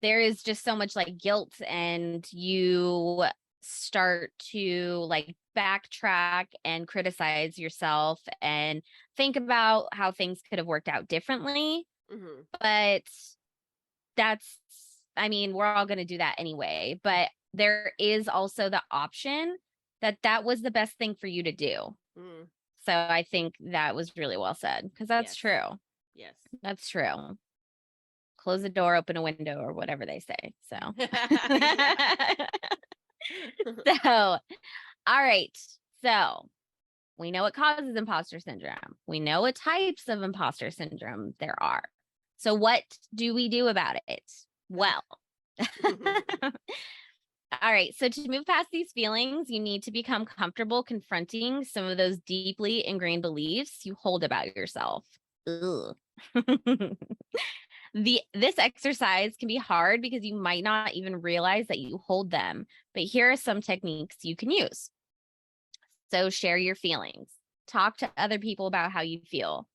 there is just so much like guilt, and you start to like backtrack and criticize yourself and think about how things could have worked out differently. Mm-hmm. But that's, I mean, we're all going to do that anyway. But there is also the option that that was the best thing for you to do. Mm. So I think that was really well said because that's Yes. true. Yes. That's true. Close the door, open a window, or whatever they say. So, so, all right. So we know what causes imposter syndrome. We know what types of imposter syndrome there are. So what do we do about it? Well, all right. So to move past these feelings, you need to become comfortable confronting some of those deeply ingrained beliefs you hold about yourself. This exercise can be hard because you might not even realize that you hold them, but here are some techniques you can use. So share your feelings. Talk to other people about how you feel.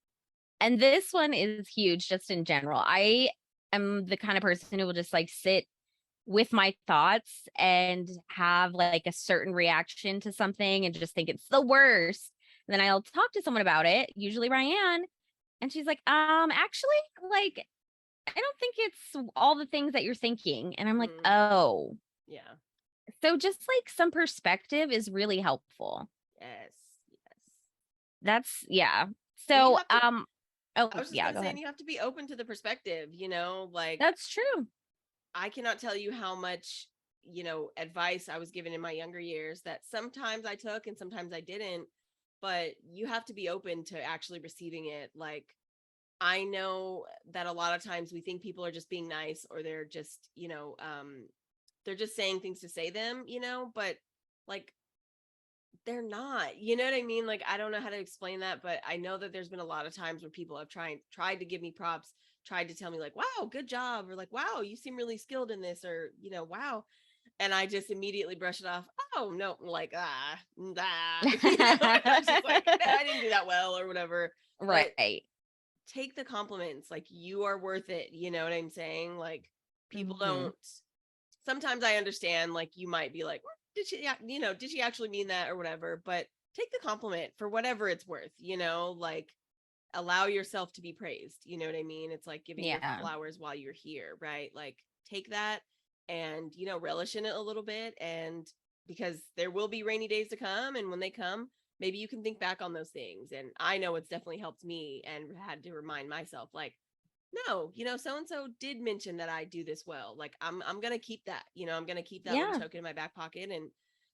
And this one is huge just in general. I am the kind of person who will just like sit with my thoughts and have like a certain reaction to something and just think it's the worst. And then I'll talk to someone about it, usually Ryann, and she's like, actually, like, I don't think it's all the things that you're thinking. And I'm like, oh. Yeah. So just like some perspective is really helpful. Yes. Yes. That's yeah. So I oh was just yeah, gonna go say, ahead. and you have to be open to the perspective, like That's true. I cannot tell you how much, advice I was given in my younger years that sometimes I took and sometimes I didn't, but you have to be open to actually receiving it. Like, I know that a lot of times we think people are just being nice or they're just saying things to say them, but like they're not, you know what I mean? Like, I don't know how to explain that, but I know that there's been a lot of times where people have tried to give me props, tried to tell me like, wow, good job, or like, wow, you seem really skilled in this, or, wow. And I just immediately brush it off. Oh, no, like, I'm just like, no, I didn't do that well or whatever. But Right. take the compliments. Like, you are worth it. You know what I'm saying? Like, people don't, sometimes I understand, like, you might be like, did she actually mean that or whatever? But take the compliment for whatever it's worth, like, allow yourself to be praised. You know what I mean? It's like giving your Yeah. flowers while you're here, right? Like, take that and, relish in it a little bit. And because there will be rainy days to come. And when they come, maybe you can think back on those things. And I know it's definitely helped me and had to remind myself, like, no, so and so did mention that I do this well. Like, I'm gonna keep that. I'm gonna keep that little Yeah. token in my back pocket, and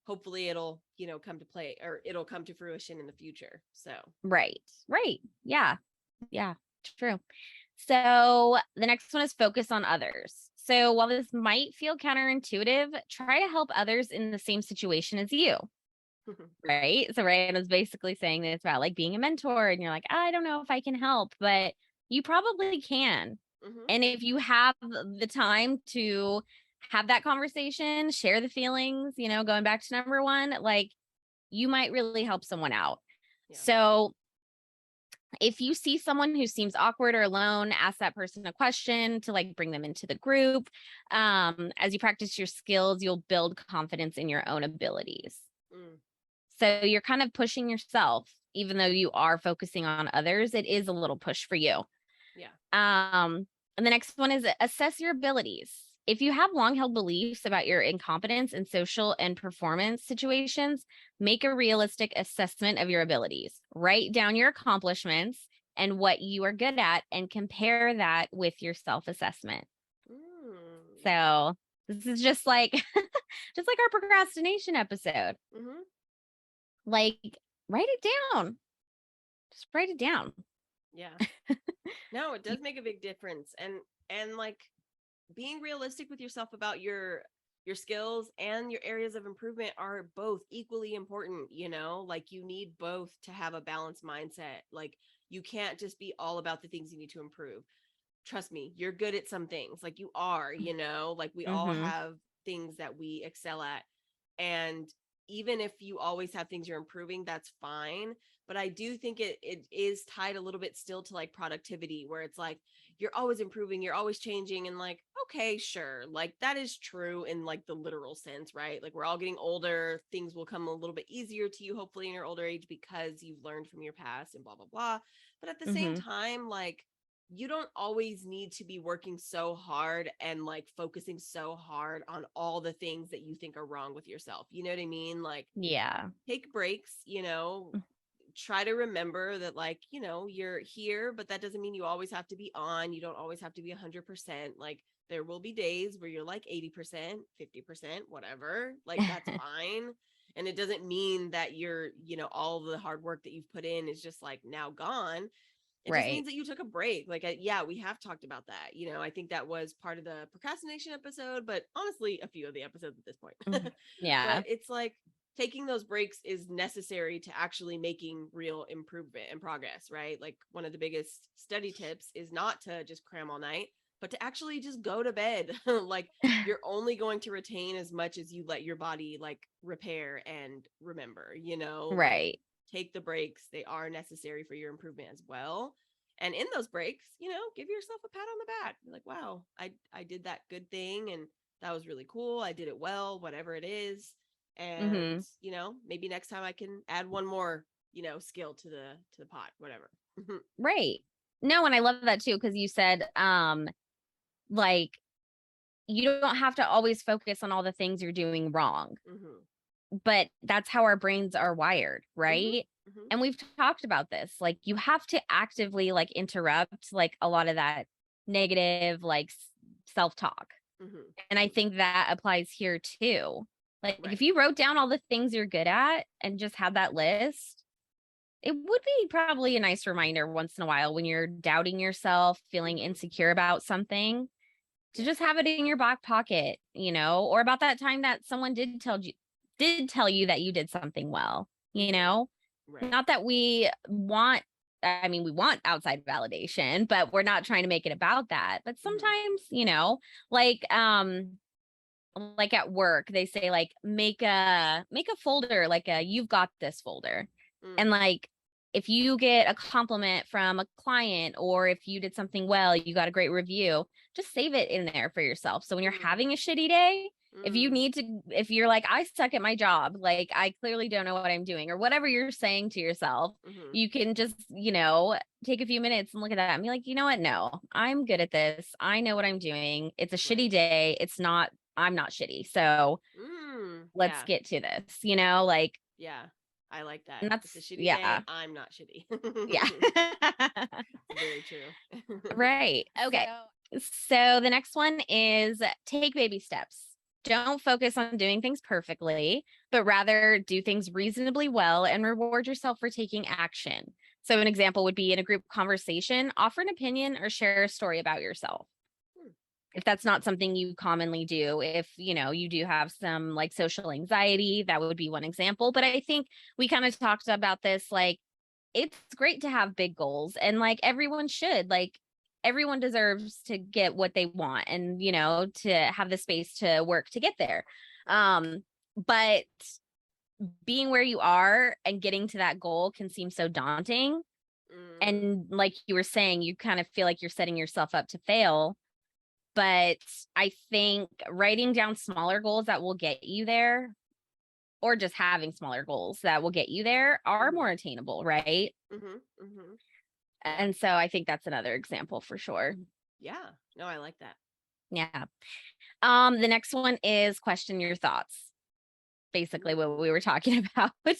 hopefully it'll come to play, or it'll come to fruition in the future. So Right. Right. Yeah. Yeah. True. So the next one is focus on others. So while this might feel counterintuitive, try to help others in the same situation as you. Right. So Ryan was basically saying that it's about like being a mentor, and you're like, I don't know if I can help, but you probably can. And if you have the time to have that conversation, share the feelings, going back to number one, like you might really help someone out. yeah. So if you see someone who seems awkward or alone, ask that person a question to like bring them into the group. As you practice your skills, you'll build confidence in your own abilities. So you're kind of pushing yourself, even though you are focusing on others. It is a little push for you. Yeah. And the next one is assess your abilities. If you have long held beliefs about your incompetence in social and performance situations, make a realistic assessment of your abilities. Write down your accomplishments and what you are good at and compare that with your self-assessment. So this is just like our procrastination episode. Like, write it down. Just write it down. Yeah. No, it does make a big difference. And like, being realistic with yourself about your skills and your areas of improvement are both equally important. Like, you need both to have a balanced mindset. Like, you can't just be all about the things you need to improve. Trust me, you're good at some things. Like, you are, like, we all have things that we excel at. And even if you always have things you're improving, that's fine. But I do think it is tied a little bit still to like productivity, where it's like you're always improving, you're always changing, and like, okay, sure, like that is true in like the literal sense, right? Like we're all getting older, things will come a little bit easier to you, hopefully, in your older age because you've learned from your past and blah blah blah. But at the same Mhm. time, like you don't always need to be working so hard and like focusing so hard on all the things that you think are wrong with yourself. You know what I mean? Like Yeah. take breaks, try to remember that, like, you're here, but that doesn't mean you always have to be on. You don't always have to be 100%. Like there will be days where you're like 80%, 50%, whatever. Like that's fine. And it doesn't mean that all the hard work that you've put in is just like now gone. It just Right. means that you took a break. Like, yeah, we have talked about that. I think that was part of the procrastination episode, but honestly, a few of the episodes at this point. Mhm. Yeah. But it's like taking those breaks is necessary to actually making real improvement and progress, right? Like, one of the biggest study tips is not to just cram all night, but to actually just go to bed. Like, you're only going to retain as much as you let your body like repair and remember, like Right. take the breaks. They are necessary for your improvement as well. And in those breaks, give yourself a pat on the back. Be like, wow, I did that good thing, and that was really cool. I did it well, whatever it is. And, Mhm. maybe next time I can add one more, skill to the pot, whatever. Right. No, and I love that too, because you said like you don't have to always focus on all the things you're doing wrong, Mm-hmm. but that's how our brains are wired, Mm-hmm. right? Mm-hmm. And we've talked about this. Like you have to actively like interrupt like a lot of that negative like self-talk. Mm-hmm. And I think that applies here too. Like if Right. you wrote down all the things you're good at and just had that list, it would be probably a nice reminder once in a while when you're doubting yourself, feeling Mm-hmm. insecure about something, to Yeah. just have it in your back pocket, or about that time that someone did tell you that you did something well, you Mm-hmm. know? Right. Not that we want we want outside validation, but we're not trying to make it about that. But Mm-hmm. sometimes, like like at work, they say like make a folder, like a you've got this folder. Mm. And like if you get a compliment from a client or if you did something well, you got a great review, just save it in there for yourself. So when you're Mm. having a shitty day, Mm. if you're like, I suck at my job, like I clearly don't know what I'm doing, or whatever you're saying to yourself, Mm-hmm. you can just, take a few minutes and look at that and be like, you know what? No, I'm good at this. I know what I'm doing. It's a Right. shitty day. I'm not shitty. So let's Yeah. get to this, like, Yeah. I like that. and It's a that's, shitty day. yeah, I'm not shitty. yeah. It's very true. Right. Okay. So the next one is take baby steps. Don't focus on doing things perfectly, but rather do things reasonably well and reward yourself for taking action. So, an example would be in a group conversation, offer an opinion or share a story about yourself. Hmm. If that's not something you commonly do, if you do have some like social anxiety, that would be one example. But I think we kind of talked about this, like it's great to have big goals, and like everyone should, like everyone deserves to get what they want, and to have the space to work to get there. Right. But being where you are and getting to that goal can seem so daunting, Mm. and like you were saying, you kind of feel like you're setting yourself up to fail. But I think writing down smaller goals that will get you there, or just having smaller goals that will get you there, are Mm-hmm. more attainable, right? Mm-hmm. Mm-hmm. Yeah. And so I think that's another example for sure. Yeah. No, I like that. Yeah. The next one is question your thoughts. Basically what we Ooh. were talking about Yeah,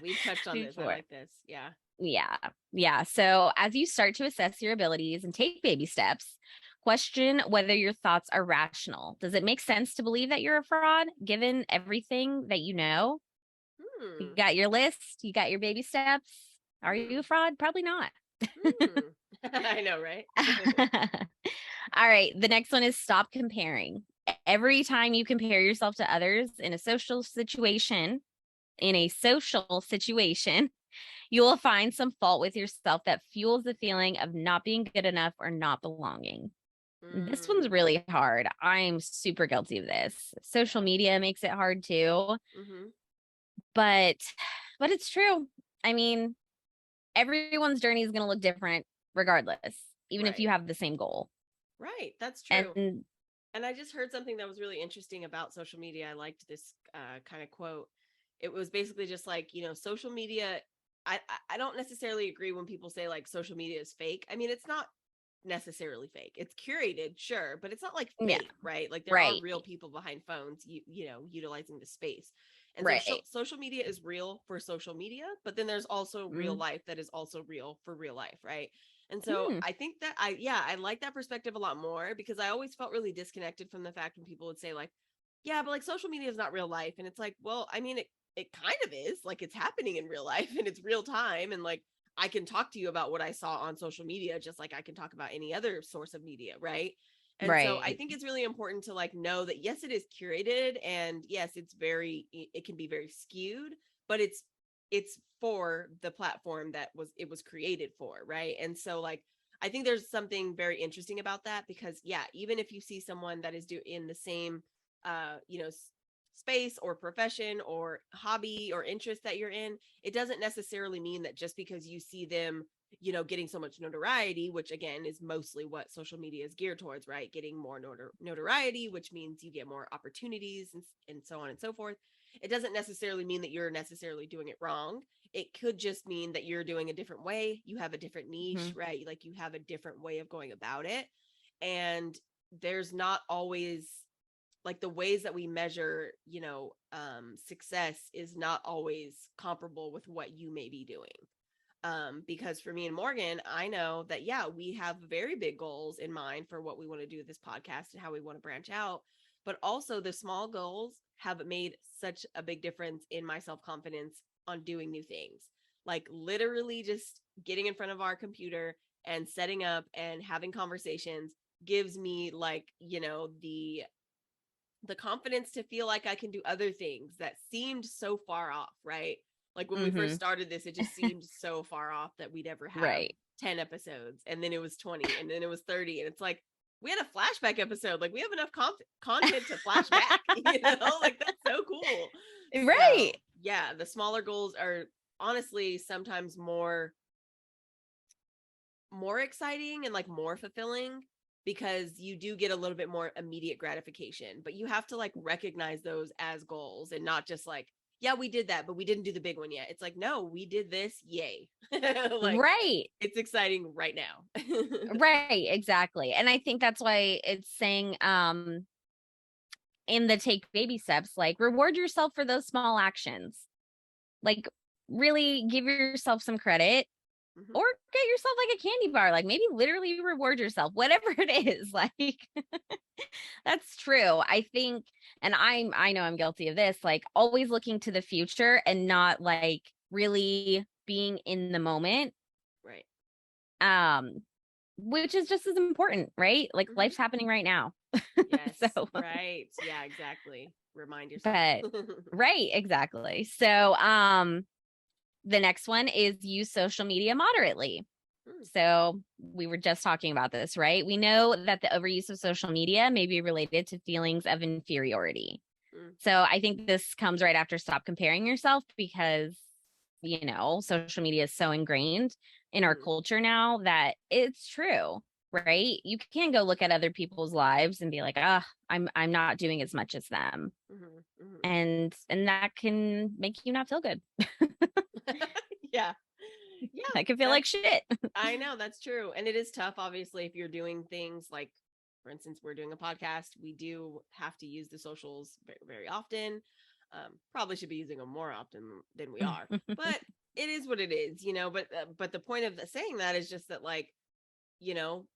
we've touched on this. I before. like this. Yeah. Yeah. Yeah. So as you start to assess your abilities and take baby steps, question whether your thoughts are rational. Does it make sense to believe that you're a fraud given everything that you know? You Hmm. got your list, you got your baby steps. Are you a Hmm. fraud? Probably not. Hmm. I know, right? All right. The next one is stop comparing. Every time you compare yourself to others in a social situation, you will find some fault with yourself that fuels the feeling of not being good enough or not belonging. This one's Mm. really hard. I'm super guilty of this. Social Yeah. media makes it hard too. Mm-hmm. but it's true. I mean, everyone's journey is going to look different regardless, even if Right. you have the same goal. Right. That's true. And And I just heard something that was really interesting about social media. I liked this kind of quote. It was basically just like, social media. I don't necessarily agree when people say like social media is fake. I mean, it's not necessarily fake. It's curated, sure, but it's not like yeah, fake, right? Like there are right, real people behind phones, utilizing the space. And so right. social media is real for social media, but then there's also real Mm. life that is also real for real life, right? And so Mm. I think that I like that perspective a lot more because I always felt really disconnected from the fact when people would say like, yeah, but like social media is not real life. And it's like, well, I mean, it kind of is, like it's happening in real life and it's real time. And like, I can talk to you about what I saw on social media, just like I can talk about any other source of media. Right. And so I Right. think it's really important to like know that, yes, it is curated and yes, it can be very skewed, but it's for the platform that it was created for. Right. And so like, I think there's something very interesting about that because yeah, even if you see someone that is in the same, uh, you know, space or profession or hobby or interest that you're in, it doesn't necessarily mean that just because you see them, getting so much notoriety, which again is mostly what social media is geared towards, right? Getting more notoriety, which means you get more opportunities and so on and so forth. It doesn't necessarily mean that you're necessarily doing it wrong. It could just mean that you're doing a different way. You have a different niche, Mm-hmm. right? Like you have a different way of going about it. And there's not always like the ways that we measure, success is not always comparable with what you may be doing. Because for me and Morgan, I know that, yeah, we have very big goals in mind for what we want to do with this podcast and how we want to branch out. But also, the small goals have made such a big difference in my self confidence on doing new things. Like, literally, just getting in front of our computer and setting up and having conversations gives me, like, the confidence to feel like I can do other things that seemed so far off, right? Like when we first Mm-hmm. started this, it just seemed so far off that we'd ever have Right. 10 episodes and then it was 20 and then it was 30 and it's like we had a flashback episode. Like we have enough content to flashback, like that's so cool. Right. So, yeah, the smaller goals are honestly sometimes more exciting and like more fulfilling because you do get a little bit more immediate gratification, but you have to like recognize those as goals and not just like, yeah, we did that, but we didn't do the big one yet. It's like, no, we did this. Yay. Like Right. it's exciting right now. Right. Exactly. And I think that's why it's saying in the take baby steps, like reward yourself for those small actions. Like really give yourself some credit Mhm. or get yourself like a candy bar, like maybe literally reward yourself, whatever it is. Like that's true. I think, and I know I'm guilty of this, like always looking to the future and not like really being in the moment. Right. Um, which is just as important, right? Like Hmm. life's happening right now. Yes. So, Right. Yeah, exactly. Remind yourself. but right, exactly. So, the next one is use social media moderately. Mm, So we were just talking about this, right? We know that the overuse of social media may be related to feelings of inferiority. mm, So I think this comes right after stop comparing yourself because, social media is so ingrained in our mm, culture now that it's true, right? You can go look at other people's lives and be like, ah, I'm not doing as much as them. mhm, mhm. And that can make you not feel good. Yeah. Yeah, I can feel like that's shit. I know that's true. And it is tough, obviously, if you're doing things like, for instance, we're doing a podcast, we do have to use the socials very, very often. Probably should be using them more often than we are, but it is what it is, but the point of saying that is just that, like, you know,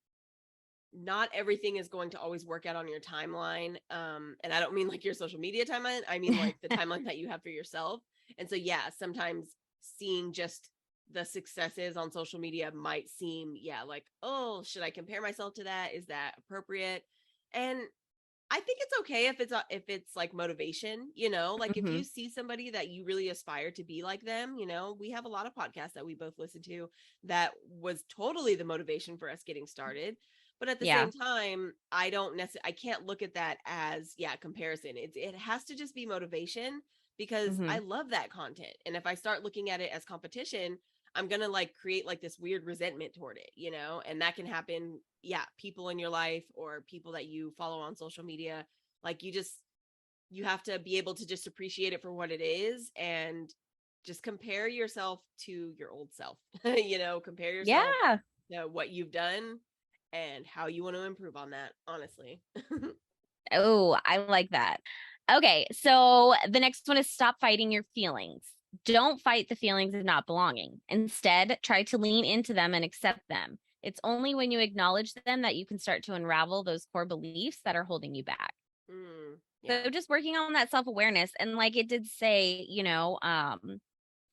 not everything is going to always work out on your timeline. And I don't mean like your social media timeline. I mean like the timeline that you have for yourself. And so, yeah, sometimes seeing just the successes on social media might seem, yeah, like, oh, should I compare myself to that? Is that appropriate? And I think it's okay if it's like motivation, like if Hmm. you see somebody that you really aspire to be like them, we have a lot of podcasts that we both listen to that was totally the motivation for us getting started. But at the Yeah. same time, I don't necessarily, I can't look at that as, yeah, comparison. It has to just be motivation because Mm-hmm. I love that content. And if I start looking at it as competition, I'm going to like create like this weird resentment toward it, you know? And that can happen. Yeah. People in your life or people that you follow on social media, like you have to be able to just appreciate it for what it is and just compare yourself to your old self, you know, compare yourself Yeah. to what you've done and how you want to improve on that, honestly. Oh, I like that. Okay, so the next one is stop fighting your feelings. Don't fight the feelings of not belonging. Instead, try to lean into them and accept them. It's only when you acknowledge them that you can start to unravel those core beliefs that are holding you back. Yeah. So just working on that self-awareness, and like it did say,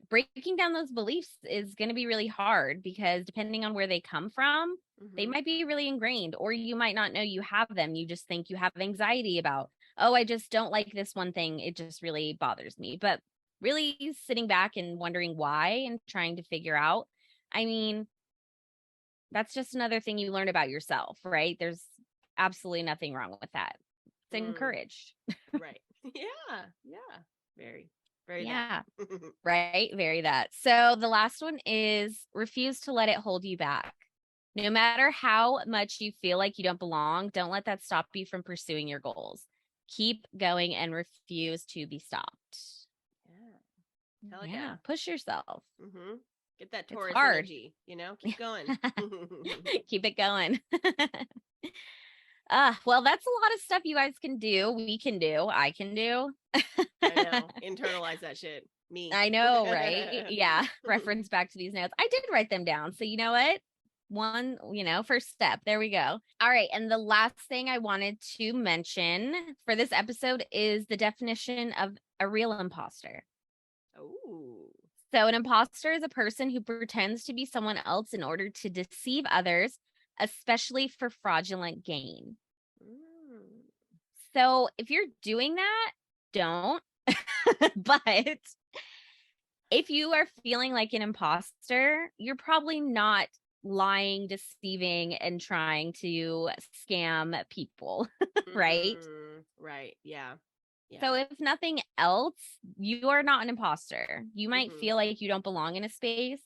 breaking down those beliefs is going to be really hard because depending on where they come from, they might be really ingrained, or you might not know you have them. You just think you have anxiety about, oh, I just don't like this one thing. It just really bothers me. But really sitting back and wondering why and trying to figure out, I mean, that's just another thing you learn about yourself, right? There's absolutely nothing wrong with that. It's encouraged. Right. Yeah. Yeah. Very, very that. Yeah. Right? Very that. So the last one is refuse to let it hold you back. No matter how much you feel like you don't belong, don't let that stop you from pursuing your goals. Keep going and refuse to be stopped. Yeah. Hell yeah. Yeah. Push yourself. Get that It's Taurus hard. energy, you know, keep going. Keep it going. Well, that's a lot of stuff you guys can do. We can do. I can do. I know. Internalize that shit. Me. I know, right? Yeah. Reference back to these notes. I did write them down. So you know what? One, first step. There we go. All right. And the last thing I wanted to mention for this episode is the definition of a real imposter. Oh. So an imposter is a person who pretends to be someone else in order to deceive others, especially for fraudulent gain. So if you're doing that, don't. But if you are feeling like an imposter, you're probably not lying, deceiving, and trying to scam people, right? Right. Yeah. Yeah. So if nothing else, you are not an imposter. You might feel like you don't belong in a space,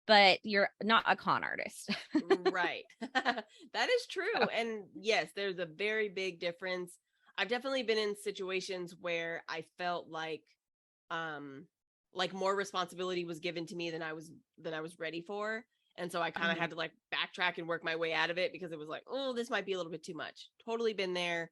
but you're not a con artist. Right. That is true. And yes, there's a very big difference. I've definitely been in situations where I felt like more responsibility was given to me than I was ready for. And so I kind of had to like backtrack and work my way out of it because it was like, oh, this might be a little bit too much. Totally been there.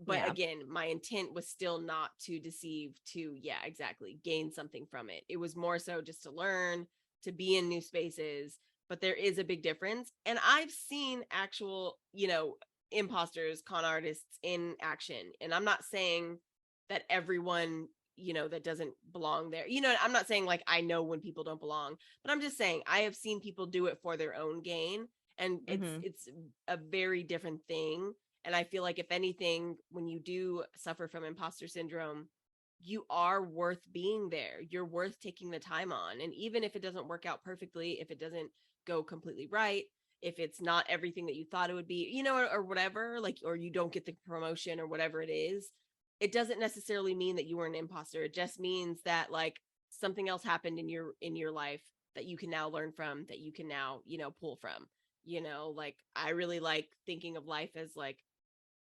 But again, my intent was still not to deceive, to, yeah, exactly, gain something from it. It was more so just to learn, to be in new spaces. But there is a big difference. And I've seen actual, imposters, con artists in action. And I'm not saying that everyone, that doesn't belong there. I'm not saying like I know when people don't belong, but I'm just saying I have seen people do it for their own gain. And it's a very different thing. And I feel like if anything, when you do suffer from imposter syndrome, you are worth being there. You're worth taking the time on. And even if it doesn't work out perfectly, if it doesn't go completely right, if it's not everything that you thought it would be, or whatever, like, or you don't get the promotion or whatever it is, it doesn't necessarily mean that you were an imposter. It just means that like something else happened in your life that you can now learn from, that you can now, pull from, like I really like thinking of life as like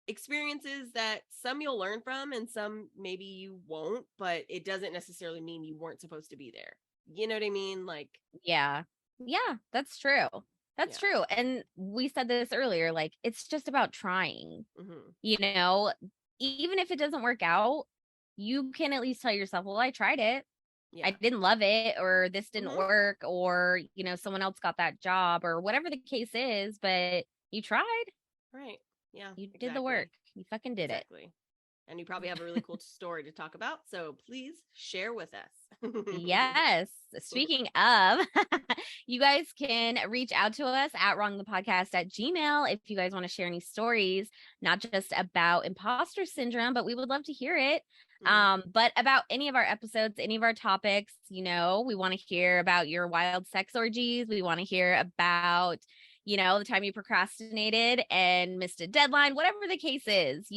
experiences that some you'll learn from and some maybe you won't, but it doesn't necessarily mean you weren't supposed to be there. You know what I mean? Like, Yeah, that's true. That's true. And we said this earlier, like it's just about trying. Even if it doesn't work out, you can at least tell yourself, well, I tried it. I didn't love it, or this didn't work, or someone else got that job, or whatever the case is, but you tried. Right. Yeah. You did the work. You fucking did it. And you probably have a really cool story to talk about. So please share with us. Yes. Speaking of, you guys can reach out to us at wrongthepodcast@gmail.com if you guys want to share any stories, not just about imposter syndrome, but we would love to hear it. But about any of our episodes, any of our topics, we want to hear about your wild sex orgies. We want to hear about the time you procrastinated and missed a deadline, whatever the case is,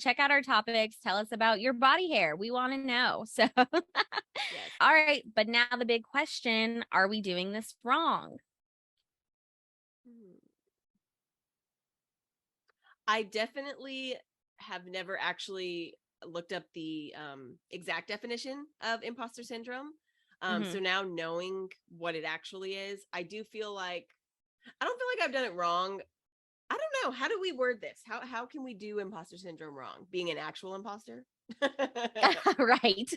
check out our topics. Tell us about your body hair. We want to know. So, Yes. all right. But now the big question, are we doing this wrong? I definitely have never actually looked up the exact definition of imposter syndrome. So now knowing what it actually is, I do feel like I don't feel like I've done it wrong. I don't know. How do we word this? How can we do imposter syndrome wrong? Being an actual imposter? Right.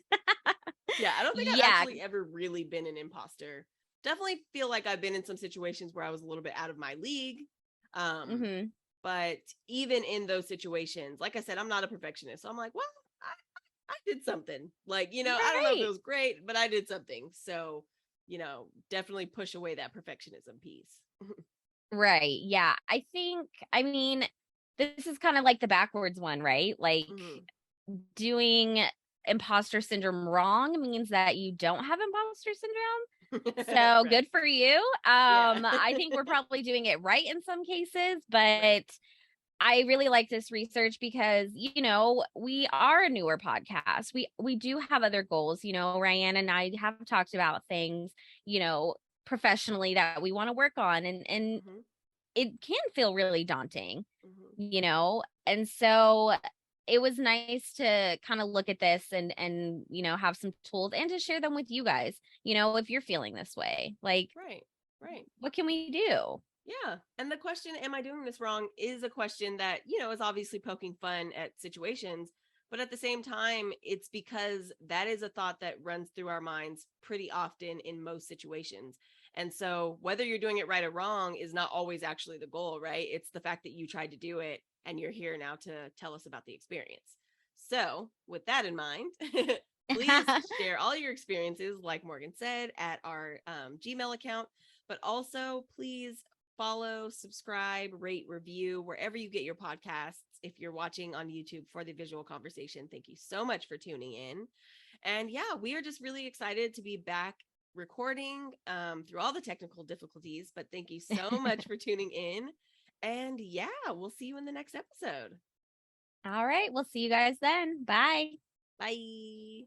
Yeah, I don't think I've Yeah. actually ever really been an imposter. Definitely feel like I've been in some situations where I was a little bit out of my league. But even in those situations, like I said, I'm not a perfectionist. So I'm like, well, I did something. Like, I don't know if it was great, but I did something. So, definitely push away that perfectionism piece. Right. Yeah. I mean, this is kind of like the backwards one, right? Like doing imposter syndrome wrong means that you don't have imposter syndrome. So Right. good for you. Yeah. I think we're probably doing it right in some cases, but I really like this research because, we are a newer podcast. We do have other goals. Ryann and I have talked about things, professionally that we want to work on, and it can feel really daunting, and so it was nice to kind of look at this and have some tools and to share them with you guys, if you're feeling this way, like, right, what can we do? Yeah. And the question, am I doing this wrong, is a question that, is obviously poking fun at situations. But at the same time, it's because that is a thought that runs through our minds pretty often in most situations. And so whether you're doing it right or wrong is not always actually the goal, right? It's the fact that you tried to do it and you're here now to tell us about the experience. So with that in mind, please share all your experiences, like Morgan said, at our Gmail account. But also, please follow, subscribe, rate, review, wherever you get your podcasts. If you're watching on YouTube for the visual conversation, thank you so much for tuning in. And yeah, we are just really excited to be back recording through all the technical difficulties. But thank you so much for tuning in. And yeah, we'll see you in the next episode. All right. We'll see you guys then. Bye. Bye.